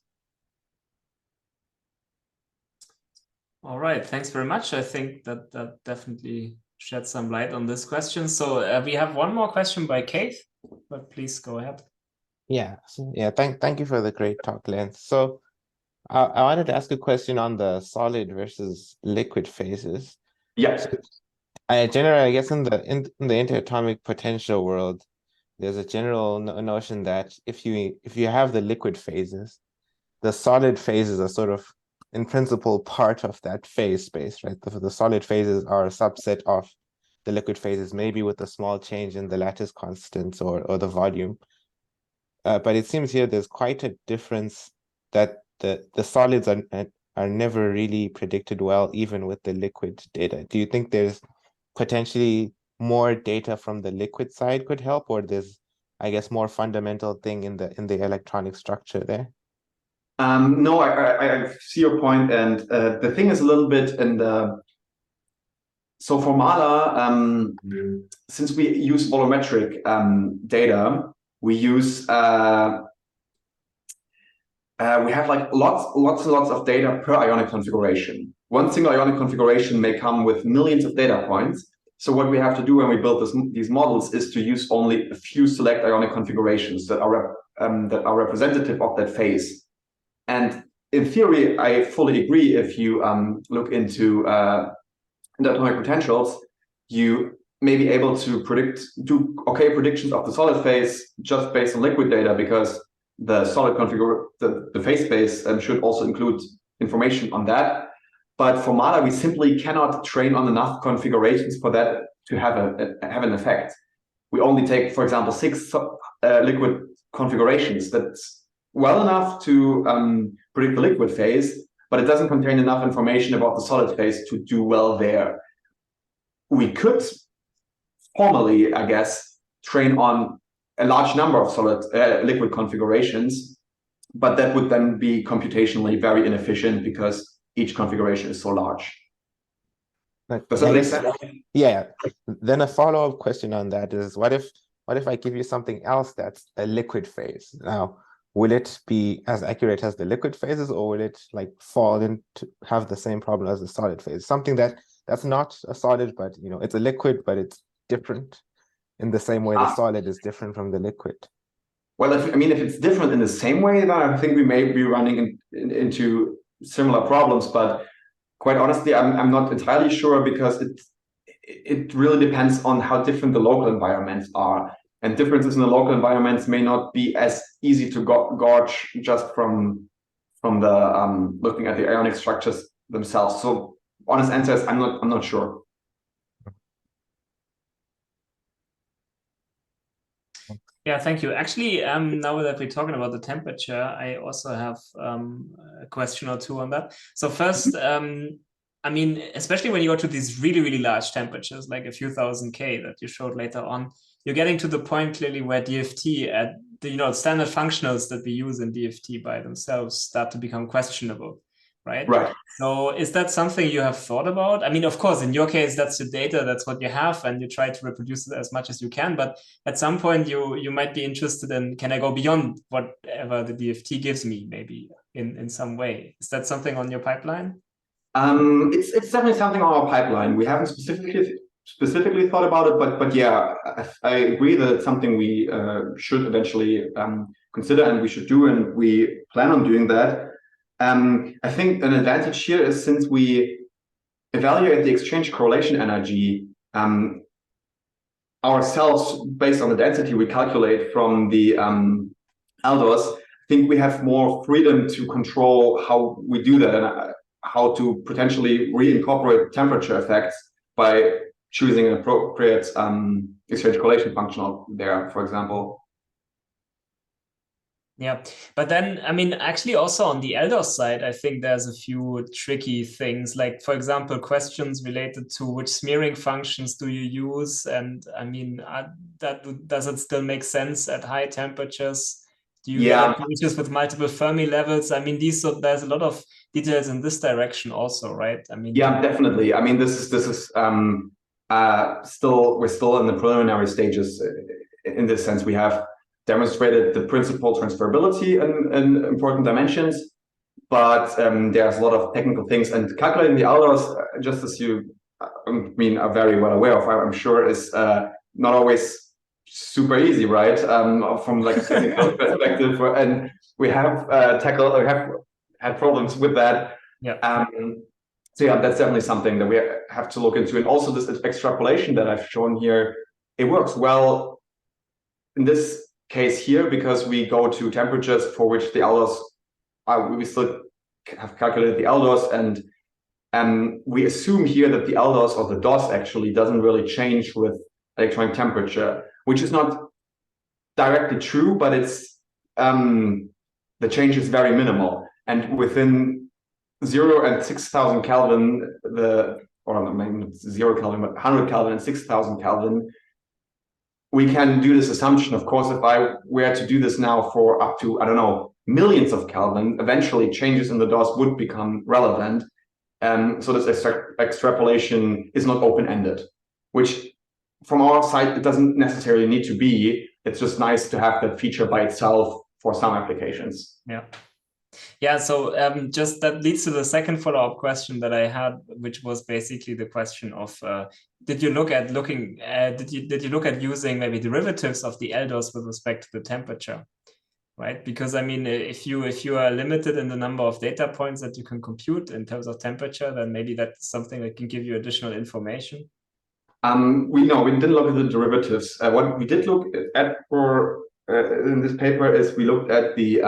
All right, thanks very much. I think that definitely shed some light on this question. So we have one more question by Keith, but please go ahead. Yeah, thank you for the great talk, Lenz. So I wanted to ask a question on the solid versus liquid phases. Yes. Generally, I guess in the interatomic potential world, there's a general notion that if you have the liquid phases, the solid phases are sort of in principle part of that phase space, right? The solid phases are a subset of the liquid phases, maybe with a small change in the lattice constants or the volume. But it seems here there's quite a difference that the solids are never really predicted well, even with the liquid data. Do you think there's potentially more data from the liquid side could help, or there's, I guess, more fundamental thing in the electronic structure there? No, I see your point, and the thing is a little bit in the. So for MALA, since we use volumetric data, we use we have like lots and lots of data per ionic configuration. One single ionic configuration may come with millions of data points. So what we have to do when we build these models is to use only a few select ionic configurations that are representative of that phase. And in theory, I fully agree. If you look into atomic potentials, you may be able to do okay predictions of the solid phase just based on liquid data, because the solid the phase space should also include information on that. But for MALA, we simply cannot train on enough configurations for that to have an effect. We only take, for example, 6 liquid configurations. That's well enough to predict the liquid phase, but it doesn't contain enough information about the solid phase to do well there. We could formally, I guess, train on a large number of solid liquid configurations, but that would then be computationally very inefficient because each configuration is so large. Does that make sense? Yeah. Then a follow-up question on that is, what if I give you something else that's a liquid phase? Now, will it be as accurate as the liquid phases, or will it like fall into have the same problem as the solid phase? Something that's not a solid, but it's a liquid, but it's different in the same way the solid is different from the liquid. Well, if it's different in the same way, then I think we may be running into similar problems. But quite honestly, I'm not entirely sure, because it really depends on how different the local environments are. And differences in the local environments may not be as easy to gauge just from the looking at the ionic structures themselves. So honest answer is I'm not sure. Yeah, thank you. Actually, now that we're talking about the temperature, I also have a question or two on that. So first, especially when you go to these really, really large temperatures, like a few thousand K that you showed later on, you're getting to the point clearly where DFT at the standard functionals that we use in DFT by themselves start to become questionable, right? Right. So is that something you have thought about? I mean, of course, in your case, that's your data, that's what you have, and you try to reproduce it as much as you can. But at some point, you might be interested in, can I go beyond whatever the DFT gives me, maybe in some way? Is that something on your pipeline? It's definitely something on our pipeline. We haven't specifically thought about it, but yeah, I agree that it's something we should eventually consider, and we should do, and we plan on doing that. I think an advantage here is, since we evaluate the exchange correlation energy ourselves based on the density we calculate from the alders, I think we have more freedom to control how we do that, and how to potentially reincorporate temperature effects by choosing an appropriate exchange correlation functional there, for example. Yeah, but then, actually also on the Eldor side, I think there's a few tricky things, like, for example, questions related to which smearing functions do you use? And does it still make sense at high temperatures? Do you get approaches with multiple Fermi levels? There's a lot of details in this direction also, right? Yeah, definitely. This is we're still in the preliminary stages. In this sense, we have demonstrated the principal transferability in important dimensions. but there's a lot of technical things, and calculating the aldos, just as you are very well aware of, I'm sure, is not always super easy, right? From like a technical perspective, and we have had problems with that. Yeah. So yeah, that's definitely something that we have to look into. And also this extrapolation that I've shown here, it works well in this case here because we go to temperatures for which the aldos we still have calculated the aldos, and we assume here that the aldos or the DOS actually doesn't really change with electronic temperature, which is not directly true, but it's the change is very minimal. And within 0 and 6,000 Kelvin, or maybe 0 Kelvin, but 100 Kelvin and 6,000 Kelvin, we can do this assumption. Of course, if I were to do this now for up to, I don't know, millions of Kelvin, eventually changes in the DOS would become relevant. So this extrapolation is not open-ended, which from our side, it doesn't necessarily need to be. It's just nice to have that feature by itself for some applications. Yeah. Yeah, so just that leads to the second follow-up question that I had, which was basically the question of did you look at using maybe derivatives of the LDOS with respect to the temperature, right? Because I mean, if you are limited in the number of data points that you can compute in terms of temperature, then maybe that's something that can give you additional information. We didn't look at the derivatives. What we did look at for in this paper is we looked at the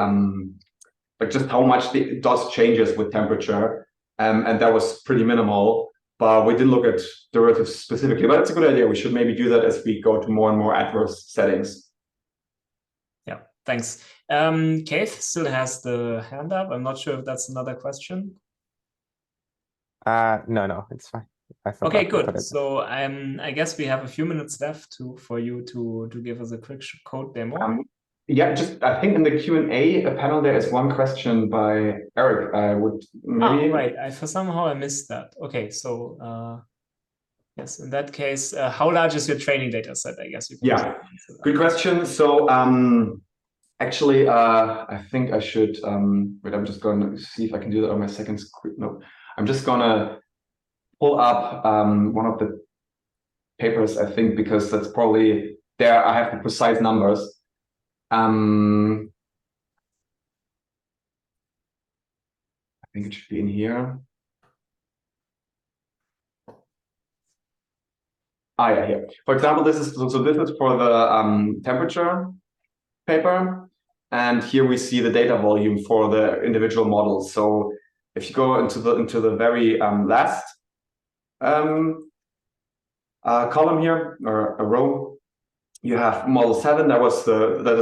like just how much the DOS changes with temperature, and that was pretty minimal. But we didn't look at derivatives specifically. But it's a good idea. We should maybe do that as we go to more and more adverse settings. Yeah, thanks. Keith still has the hand up. I'm not sure if that's another question. No, it's fine. Okay, good. So I guess we have a few minutes left for you to give us a quick code demo. Yeah, just I think in the Q&A panel there is one question by Eric. I would maybe. Oh, right. Somehow I missed that. Okay, so yes, in that case, how large is your training data set? I guess you can. Yeah, good question. So actually, I think I should. Wait, I'm just going to see if I can do that on my second screen. No, I'm just gonna pull up one of the papers, I think, because that's probably there. I have the precise numbers. I think it should be in here. Yeah, here. For example, this is for the temperature paper, and here we see the data volume for the individual models. So if you go into the very last column here, or a row, you have model 7. That is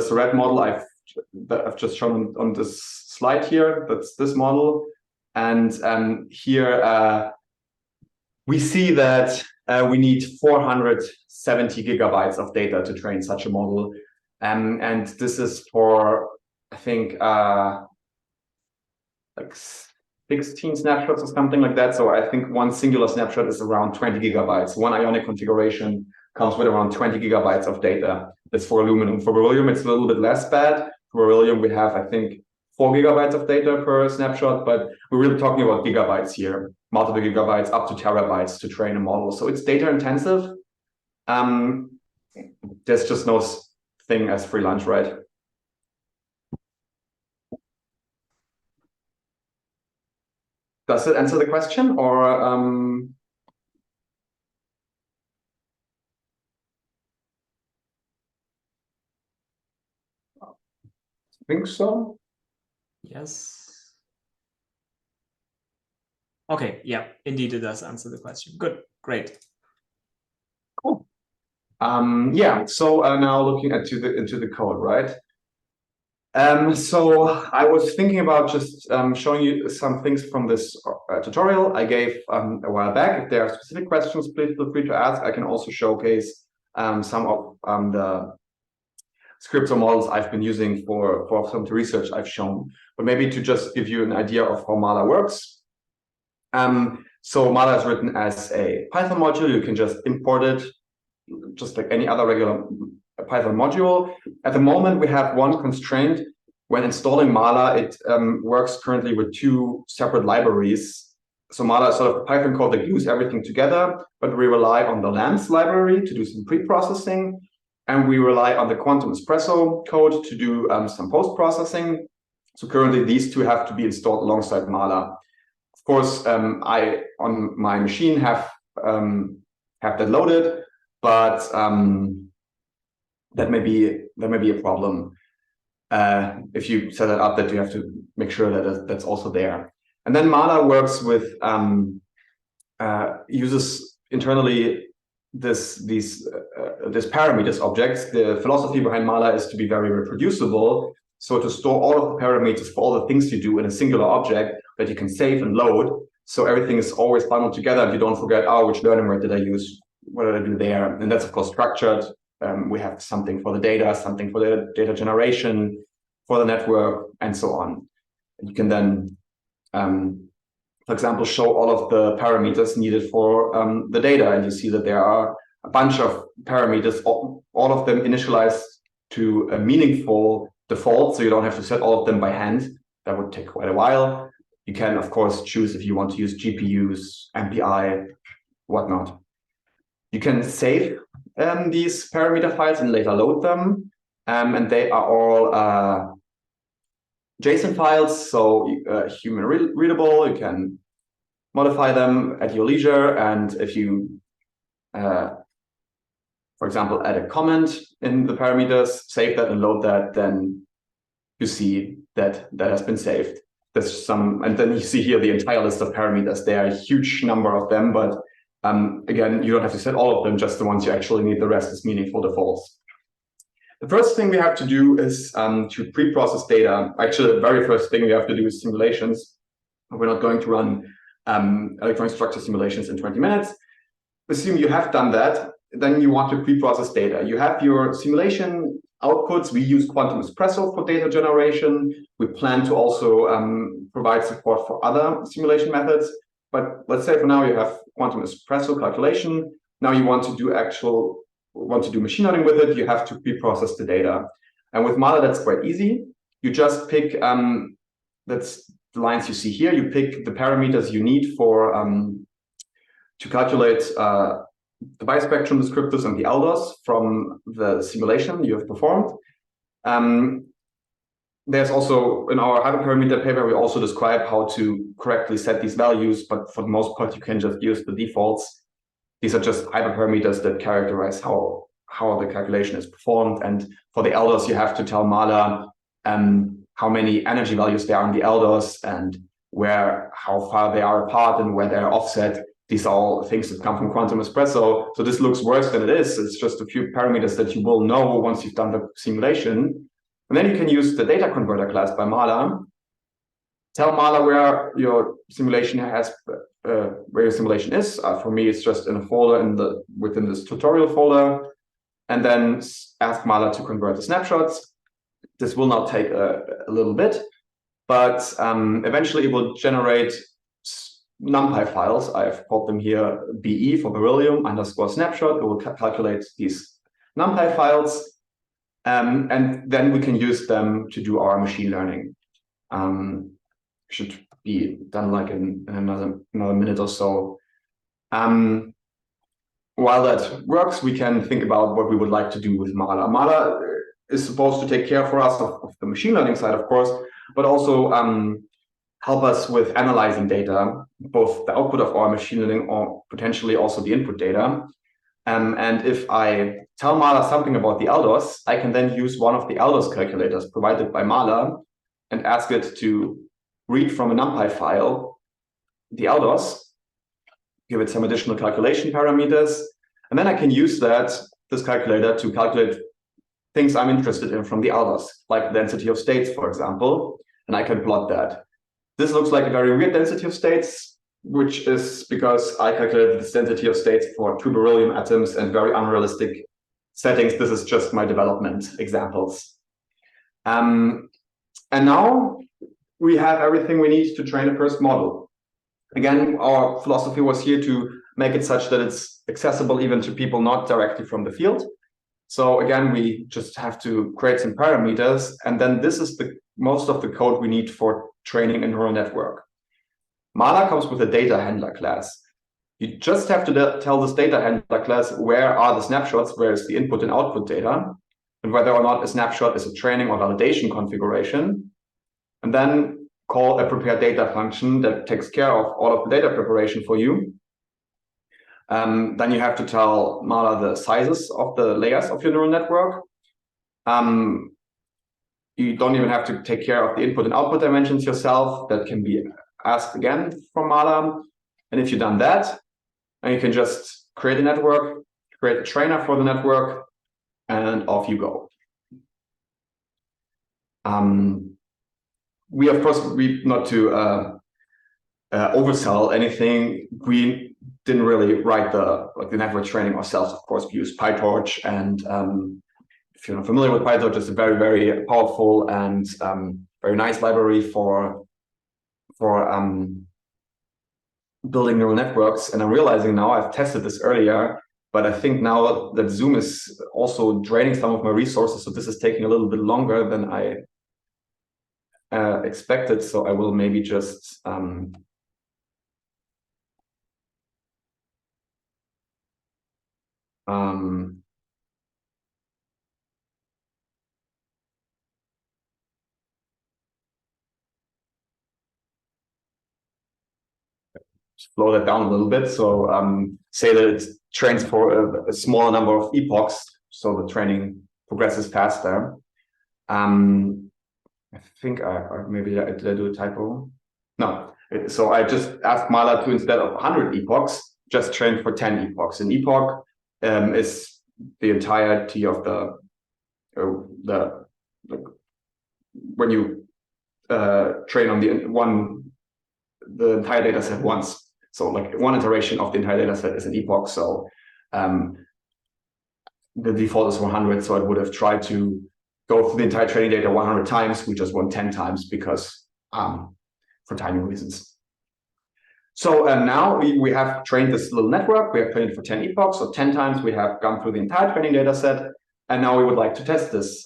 the red model I've just shown on this slide here. That's this model, and here we see that we need 470 gigabytes of data to train such a model, and this is for I think like 16 snapshots or something like that. So I think one singular snapshot is around 20 gigabytes. One ionic configuration comes with around 20 gigabytes of data. That's for aluminum. For beryllium, it's a little bit less bad. For beryllium, we have, I think, 4 gigabytes of data per snapshot, but we're really talking about gigabytes here, multiple gigabytes up to terabytes to train a model. So it's data intensive. There's just no thing as free lunch, right? Does it answer the question, or I think so. Yes. Okay, yeah, indeed it does answer the question. Good, great. Cool. Yeah, so now looking into the code, right? So I was thinking about just showing you some things from this tutorial I gave a while back. If there are specific questions, please feel free to ask. I can also showcase some of the scripts or models I've been using for some of the research I've shown, but maybe to just give you an idea of how Mala works. So Mala is written as a Python module. You can just import it just like any other regular Python module. At the moment, we have one constraint when installing Mala, it works currently with two separate libraries. So Mala is sort of a Python code that glues everything together, but we rely on the Lenz library to do some pre-processing, and we rely on the Quantum Espresso code to do some post-processing. So currently these two have to be installed alongside Mala. Of course, I on my machine have that loaded, but that may be a problem. If you set it up, that you have to make sure that that's also there. And then Mala works with uses internally these parameters objects. The philosophy behind Mala is to be very reproducible. So to store all of the parameters for all the things you do in a singular object that you can save and load. So everything is always bundled together and you don't forget, oh, which learning word did I use? What did I do there? And that's of course structured. We have something for the data, something for the data generation, for the network, and so on. You can then, for example, show all of the parameters needed for the data. And you see that there are a bunch of parameters, all of them initialized to a meaningful default. So you don't have to set all of them by hand. That would take quite a while. You can, of course, choose if you want to use GPUs, MPI, whatnot. You can save these parameter files and later load them. And they are all JSON files, so human readable. You can modify them at your leisure. And if you, for example, add a comment in the parameters, save that and load that, then you see that that has been saved. There's some, and then you see here the entire list of parameters. There are a huge number of them, but again, you don't have to set all of them, just the ones you actually need. The rest is meaningful defaults. The first thing we have to do is to pre-process data. Actually, the very first thing we have to do is simulations. We're not going to run electronic structure simulations in 20 minutes. Assume you have done that, then you want to pre-process data. You have your simulation outputs. We use Quantum Espresso for data generation. We plan to also provide support for other simulation methods. But let's say for now you have Quantum Espresso calculation. Now you want to do machine learning with it. You have to pre-process the data. And with Mala, that's quite easy. You just pick, that's the lines you see here. You pick the parameters you need for to calculate the bispectrum descriptors and the elders from the simulation you have performed. There's also, in our hyperparameter paper, we also describe how to correctly set these values, but for the most part, you can just use the defaults. These are just hyperparameters that characterize how the calculation is performed. And for the elders, you have to tell Mala how many energy values there are in the elders and how far they are apart and where they're offset. These are all things that come from Quantum Espresso. So this looks worse than it is. It's just a few parameters that you will know once you've done the simulation. And then you can use the data converter class by Mala. Tell Mala where your simulation is. For me, it's just in a folder within this tutorial folder. And then ask Mala to convert the snapshots. This will now take a little bit, but eventually it will generate NumPy files. I've called them here BE for beryllium _snapshot. It will calculate these NumPy files. And then we can use them to do our machine learning. Should be done like in another minute or so. While that works, we can think about what we would like to do with Mala. Mala is supposed to take care for us of the machine learning side, of course, but also help us with analyzing data, both the output of our machine learning or potentially also the input data. And if I tell Mala something about the elders, I can then use one of the elders calculators provided by Mala and ask it to read from a NumPy file the elders, give it some additional calculation parameters, and then I can use this calculator to calculate things I'm interested in from the elders, like density of states, for example, and I can plot that. This looks like a very weird density of states, which is because I calculated the density of states for 2 beryllium atoms and very unrealistic settings. This is just my development examples. And now we have everything we need to train a first model. Again, our philosophy was here to make it such that it's accessible even to people not directly from the field. So again, we just have to create some parameters, and then this is most of the code we need for training a neural network. Mala comes with a data handler class. You just have to tell this data handler class where are the snapshots, where is the input and output data, and whether or not a snapshot is a training or validation configuration, and then call a prepare data function that takes care of all of the data preparation for you. Then you have to tell Mala the sizes of the layers of your neural network. You don't even have to take care of the input and output dimensions yourself. That can be asked again from Mala. And if you've done that, and you can just create a network, create a trainer for the network, and off you go. We, of course, not to oversell anything. We didn't really write the network training ourselves. Of course, we use PyTorch, and if you're not familiar with PyTorch, it's a very, very powerful and very nice library for building neural networks. And I'm realizing now, I've tested this earlier, but I think now that Zoom is also draining some of my resources, so this is taking a little bit longer than I expected. So I will maybe just slow that down a little bit. So say that it trains for a smaller number of epochs, so the training progresses faster. I think maybe did I do a typo? No. So I just asked Mala to, instead of 100 epochs, just train for 10 epochs. An epoch is the entirety of when you train on the entire data set once. So like one iteration of the entire data set is an epoch. So the default is 100. So I would have tried to go through the entire training data 100 times. We just went 10 times because for timing reasons. So now we have trained this little network. We have trained it for 10 epochs. So 10 times we have gone through the entire training data set. And now we would like to test this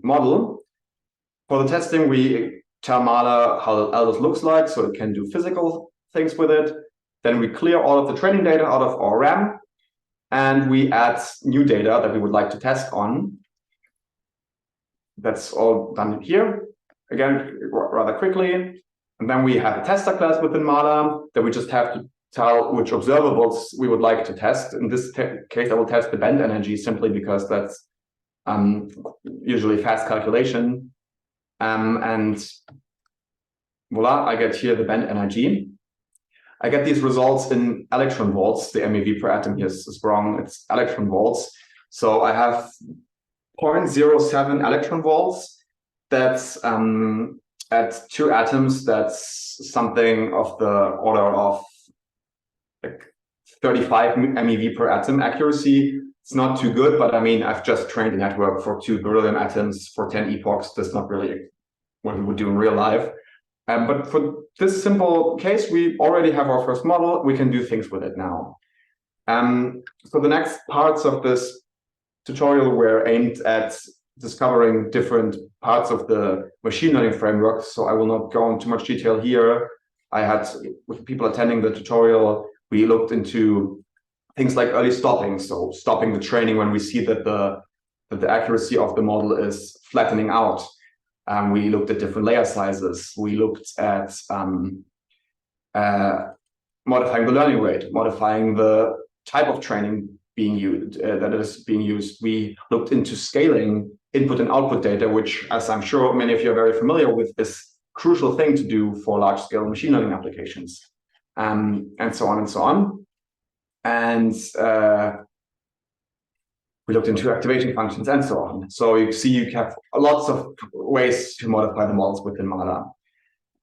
model. For the testing, we tell Mala how this looks like, so it can do physical things with it. Then we clear all of the training data out of our RAM, and we add new data that we would like to test on. That's all done here. Again, rather quickly. And then we have a tester class within Mala that we just have to tell which observables we would like to test. In this case, I will test the bend energy simply because that's usually fast calculation. And voila, I get here the bend energy. I get these results in electron volts. The MeV per atom here is wrong. It's electron volts. So I have 0.07 electron volts. That's at 2 atoms. That's something of the order of like 35 MeV per atom accuracy. It's not too good, but I mean, I've just trained a network for 2 beryllium atoms for 10 epochs. That's not really what we would do in real life. But for this simple case, we already have our first model. We can do things with it now. So the next parts of this tutorial were aimed at discovering different parts of the machine learning framework. So I will not go into much detail here. I had, with people attending the tutorial, we looked into things like early stopping. So stopping the training when we see that the accuracy of the model is flattening out. We looked at different layer sizes. We looked at modifying the learning rate, modifying the type of training being used, that is being used. We looked into scaling input and output data, which, as I'm sure many of you are very familiar with, is a crucial thing to do for large-scale machine learning applications, and so on and so on. And we looked into activation functions and so on. So you see you have lots of ways to modify the models within Mala.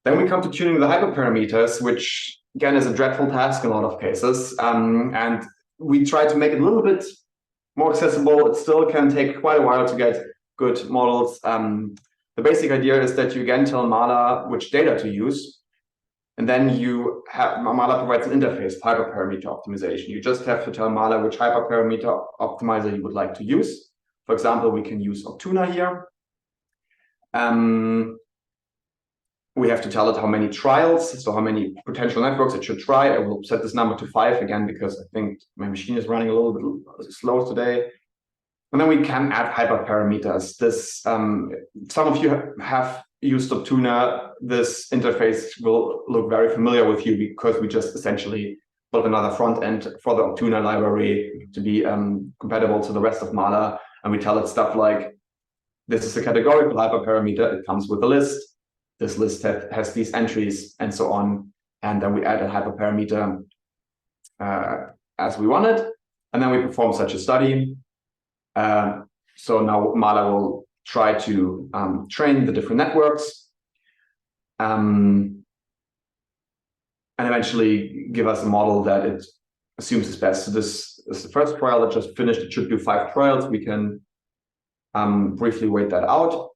Then we come to tuning the hyperparameters, which again is a dreadful task in a lot of cases. And we try to make it a little bit more accessible. It still can take quite a while to get good models. The basic idea is that you again tell Mala which data to use. And then you have, Mala provides an interface for hyperparameter optimization. You just have to tell Mala which hyperparameter optimizer you would like to use For example, we can use Optuna here. We have to tell it how many trials, so how many potential networks it should try. I will set this number to 5 again, because I think my machine is running a little bit slow today. And then we can add hyperparameters. This, some of you have used Optuna. This interface will look very familiar with you, because we just essentially built another front end for the Optuna library to be compatible to the rest of Mala. And we tell it stuff like, this is a categorical hyperparameter. It comes with a list. This list has these entries and so on. And then we add a hyperparameter as we want it. And then we perform such a study. So now Mala will try to train the different networks and eventually give us a model that it assumes is best. So this is the first trial that just finished. It should do 5 trials. We can briefly wait that out.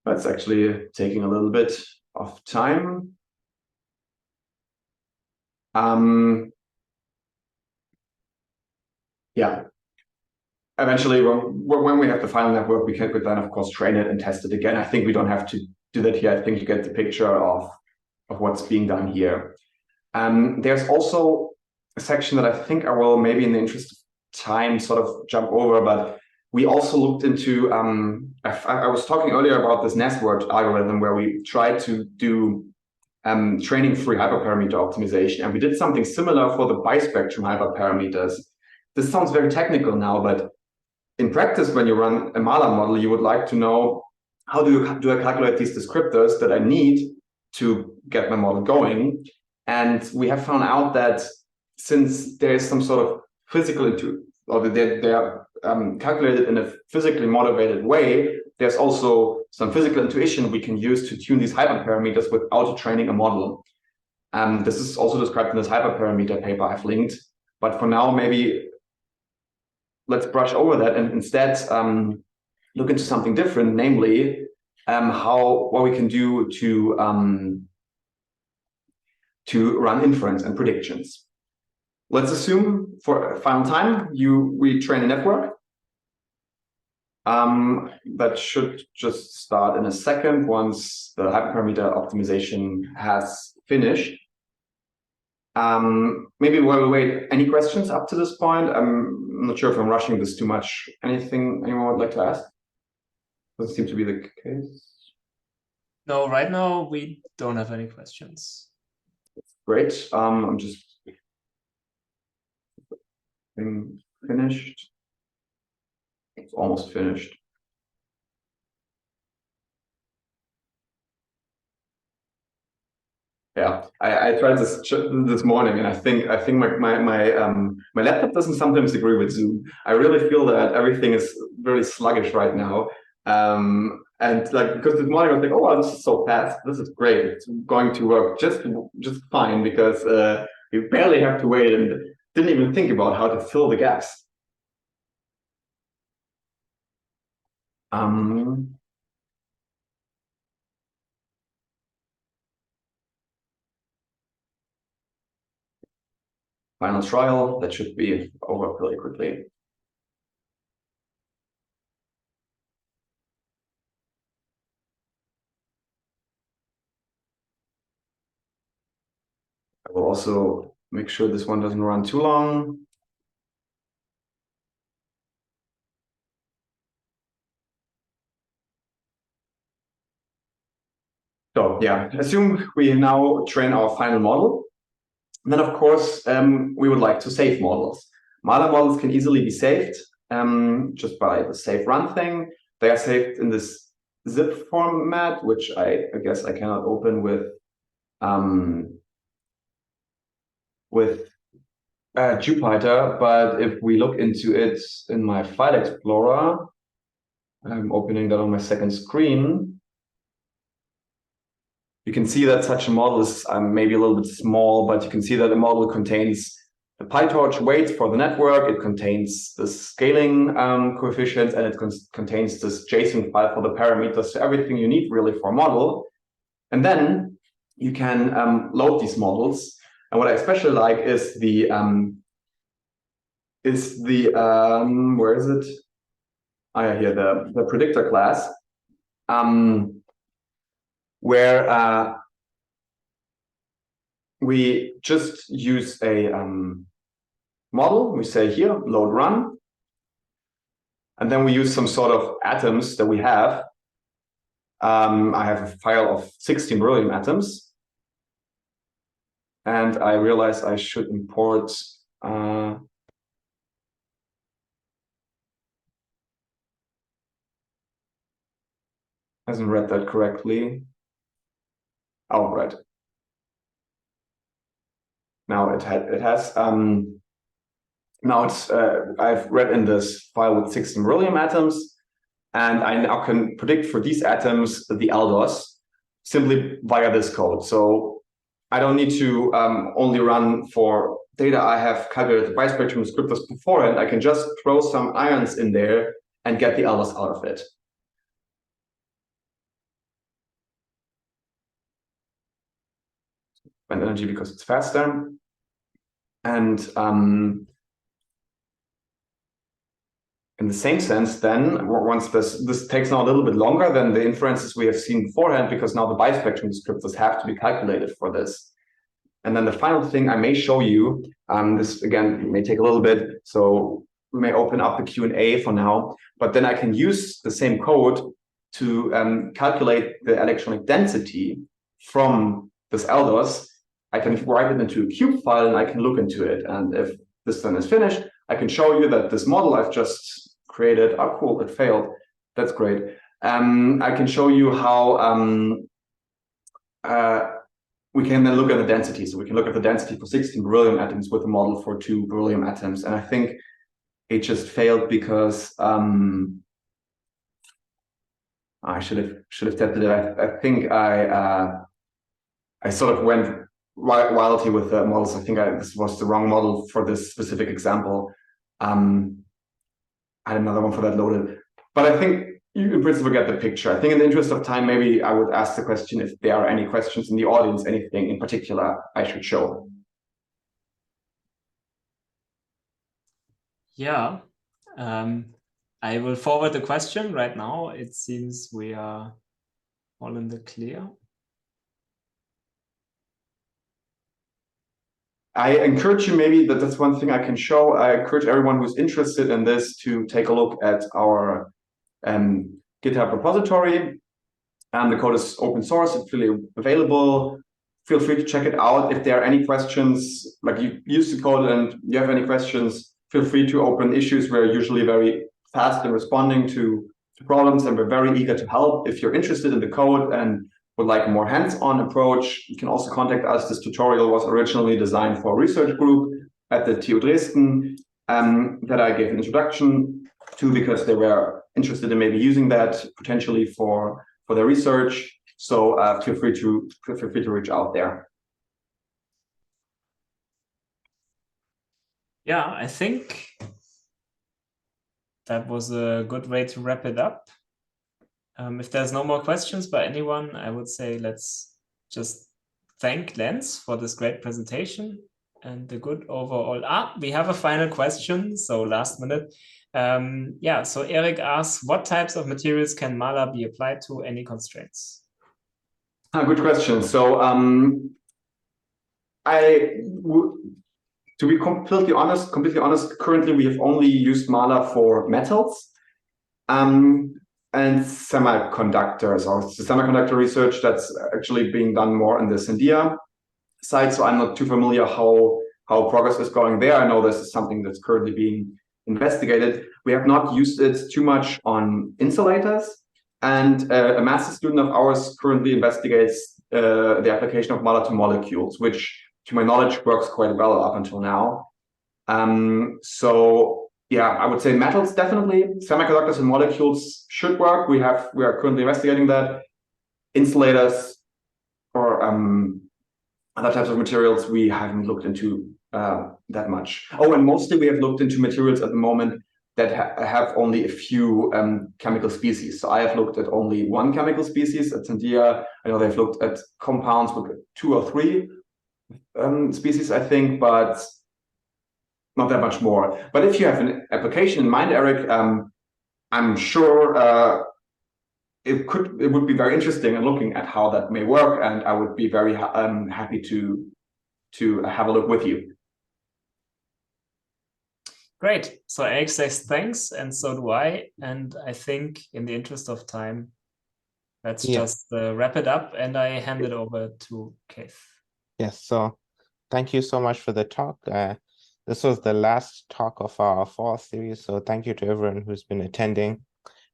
That's actually taking a little bit of time. Yeah. Eventually, when we have the final network, we can then, of course, train it and test it again. I think we don't have to do that here. I think you get the picture of what's being done here. There's also a section that I think I will, maybe in the interest of time, sort of jump over, but we also looked into, I was talking earlier about this nested algorithm where we tried to do training-free hyperparameter optimization. And we did something similar for the bispectrum hyperparameters. This sounds very technical now, but in practice, when you run a Mala model, you would like to know, how do I calculate these descriptors that I need to get my model going? And we have found out that since there is some sort of physical or they are calculated in a physically motivated way, there's also some physical intuition we can use to tune these hyperparameters without training a model. This is also described in this hyperparameter paper I've linked. But for now, maybe let's brush over that and instead look into something different, namely what we can do to run inference and predictions. Let's assume for a final time we train a network. That should just start in a second once the hyperparameter optimization has finished. Maybe while we wait, any questions up to this point? I'm not sure if I'm rushing this too much. Anything anyone would like to ask? Doesn't seem to be the case. No, right now we don't have any questions. Great. I'm just finished. It's almost finished. Yeah, I tried this morning, and I think my laptop doesn't sometimes agree with Zoom. I really feel that everything is very sluggish right now. And like, because this morning I was like, oh, wow, this is so fast. This is great. It's going to work just fine, because you barely have to wait and didn't even think about how to fill the gaps. Final trial, that should be over really quickly. I will also make sure this one doesn't run too long. So yeah, assume we now train our final model. And then, of course, we would like to save models. Mala models can easily be saved just by the save run thing. They are saved in this zip format, which I guess I cannot open with Jupyter. But if we look into it in my file explorer, I'm opening that on my second screen. You can see that such a model is maybe a little bit small, but you can see that the model contains the PyTorch weights for the network. It contains the scaling coefficients, and it contains this JSON file for the parameters, so everything you need really for a model. And then you can load these models. And what I especially like is the where is it? Oh yeah, here, the predictor class, where we just use a model. We say here, load run. And then we use some sort of atoms that we have. I have a file of 16 beryllium atoms. And I realize I should import hasn't read that correctly. Oh, right. Now it has. Now it's I've read in this file with 16 beryllium atoms, and I now can predict for these atoms the aldos simply via this code. So I don't need to only run for data I have calculated the bispectrum descriptors beforehand. I can just throw some ions in there and get the aldos out of it. And energy because it's faster. And in the same sense, then, once this takes now a little bit longer than the inferences we have seen beforehand, because now the bispectrum descriptors have to be calculated for this. And then the final thing I may show you, this again may take a little bit, so we may open up the Q&A for now, but then I can use the same code to calculate the electronic density from this aldos. I can write it into a cube file and I can look into it. And if this then is finished, I can show you that this model I've just created, oh cool, it failed. That's great. I can show you how we can then look at the density. So we can look at the density for 16 beryllium atoms with a model for 2 beryllium atoms. And I think it just failed because I should have tested it. I think I sort of went wildly with the models. I think this was the wrong model for this specific example. I had another one for that loaded, but I think you in principle get the picture. I think in the interest of time, maybe I would ask the question if there are any questions in the audience, anything in particular I should show. Yeah, I will forward the question right now. It seems we are all in the clear. I encourage you, maybe that's one thing I can show. I encourage everyone who's interested in this to take a look at our GitHub repository. The code is open source, it's freely available. Feel free to check it out. If there are any questions, like you use the code and you have any questions, feel free to open issues. We're usually very fast in responding to problems, and we're very eager to help. If you're interested in the code and would like a more hands-on approach, you can also contact us. This tutorial was originally designed for a research group at the TU Dresden that I gave an introduction to because they were interested in maybe using that potentially for their research. So feel free to reach out there. Yeah, I think that was a good way to wrap it up. If there's no more questions by anyone, I would say let's just thank Lenz for this great presentation and the good overall. We have a final question, so last minute. Yeah, so Eric asks, what types of materials can Mala be applied to? Any constraints? Good question. So to be completely honest, currently we have only used Mala for metals. And semiconductors, or semiconductor research that's actually being done more on the Sandia side. So I'm not too familiar how progress is going there. I know this is something that's currently being investigated. We have not used it too much on insulators. And a master's student of ours currently investigates the application of Mala to molecules, which to my knowledge works quite well up until now. So yeah, I would say metals definitely. Semiconductors and molecules should work. We are currently investigating that. Insulators or other types of materials we haven't looked into that much. Oh, and mostly we have looked into materials at the moment that have only a few chemical species. So I have looked at only one chemical species at Sandia. I know they've looked at compounds with 2 or 3 species, I think, but not that much more. But if you have an application in mind, Eric, I'm sure it would be very interesting in looking at how that may work, and I would be very happy to have a look with you. Great. So Eric says thanks, and so do I. And I think in the interest of time, let's just wrap it up, and I hand it over to Keith. Yes, so thank you so much for the talk. This was the last talk of our fall series, so thank you to everyone who's been attending.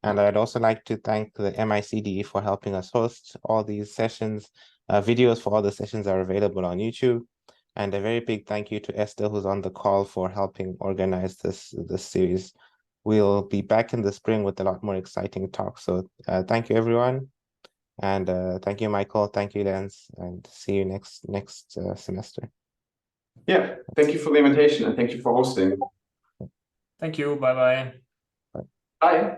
And I'd also like to thank the MICDE for helping us host all these sessions. Videos for all the sessions are available on YouTube. And a very big thank you to Esther, who's on the call, for helping organize this series. We'll be back in the spring with a lot more exciting talks. So thank you, everyone. And thank you, Michael. Thank you, Lenz. And see you next semester. Yeah, thank you for the invitation and thank you for hosting. Thank you. Bye-bye. Bye.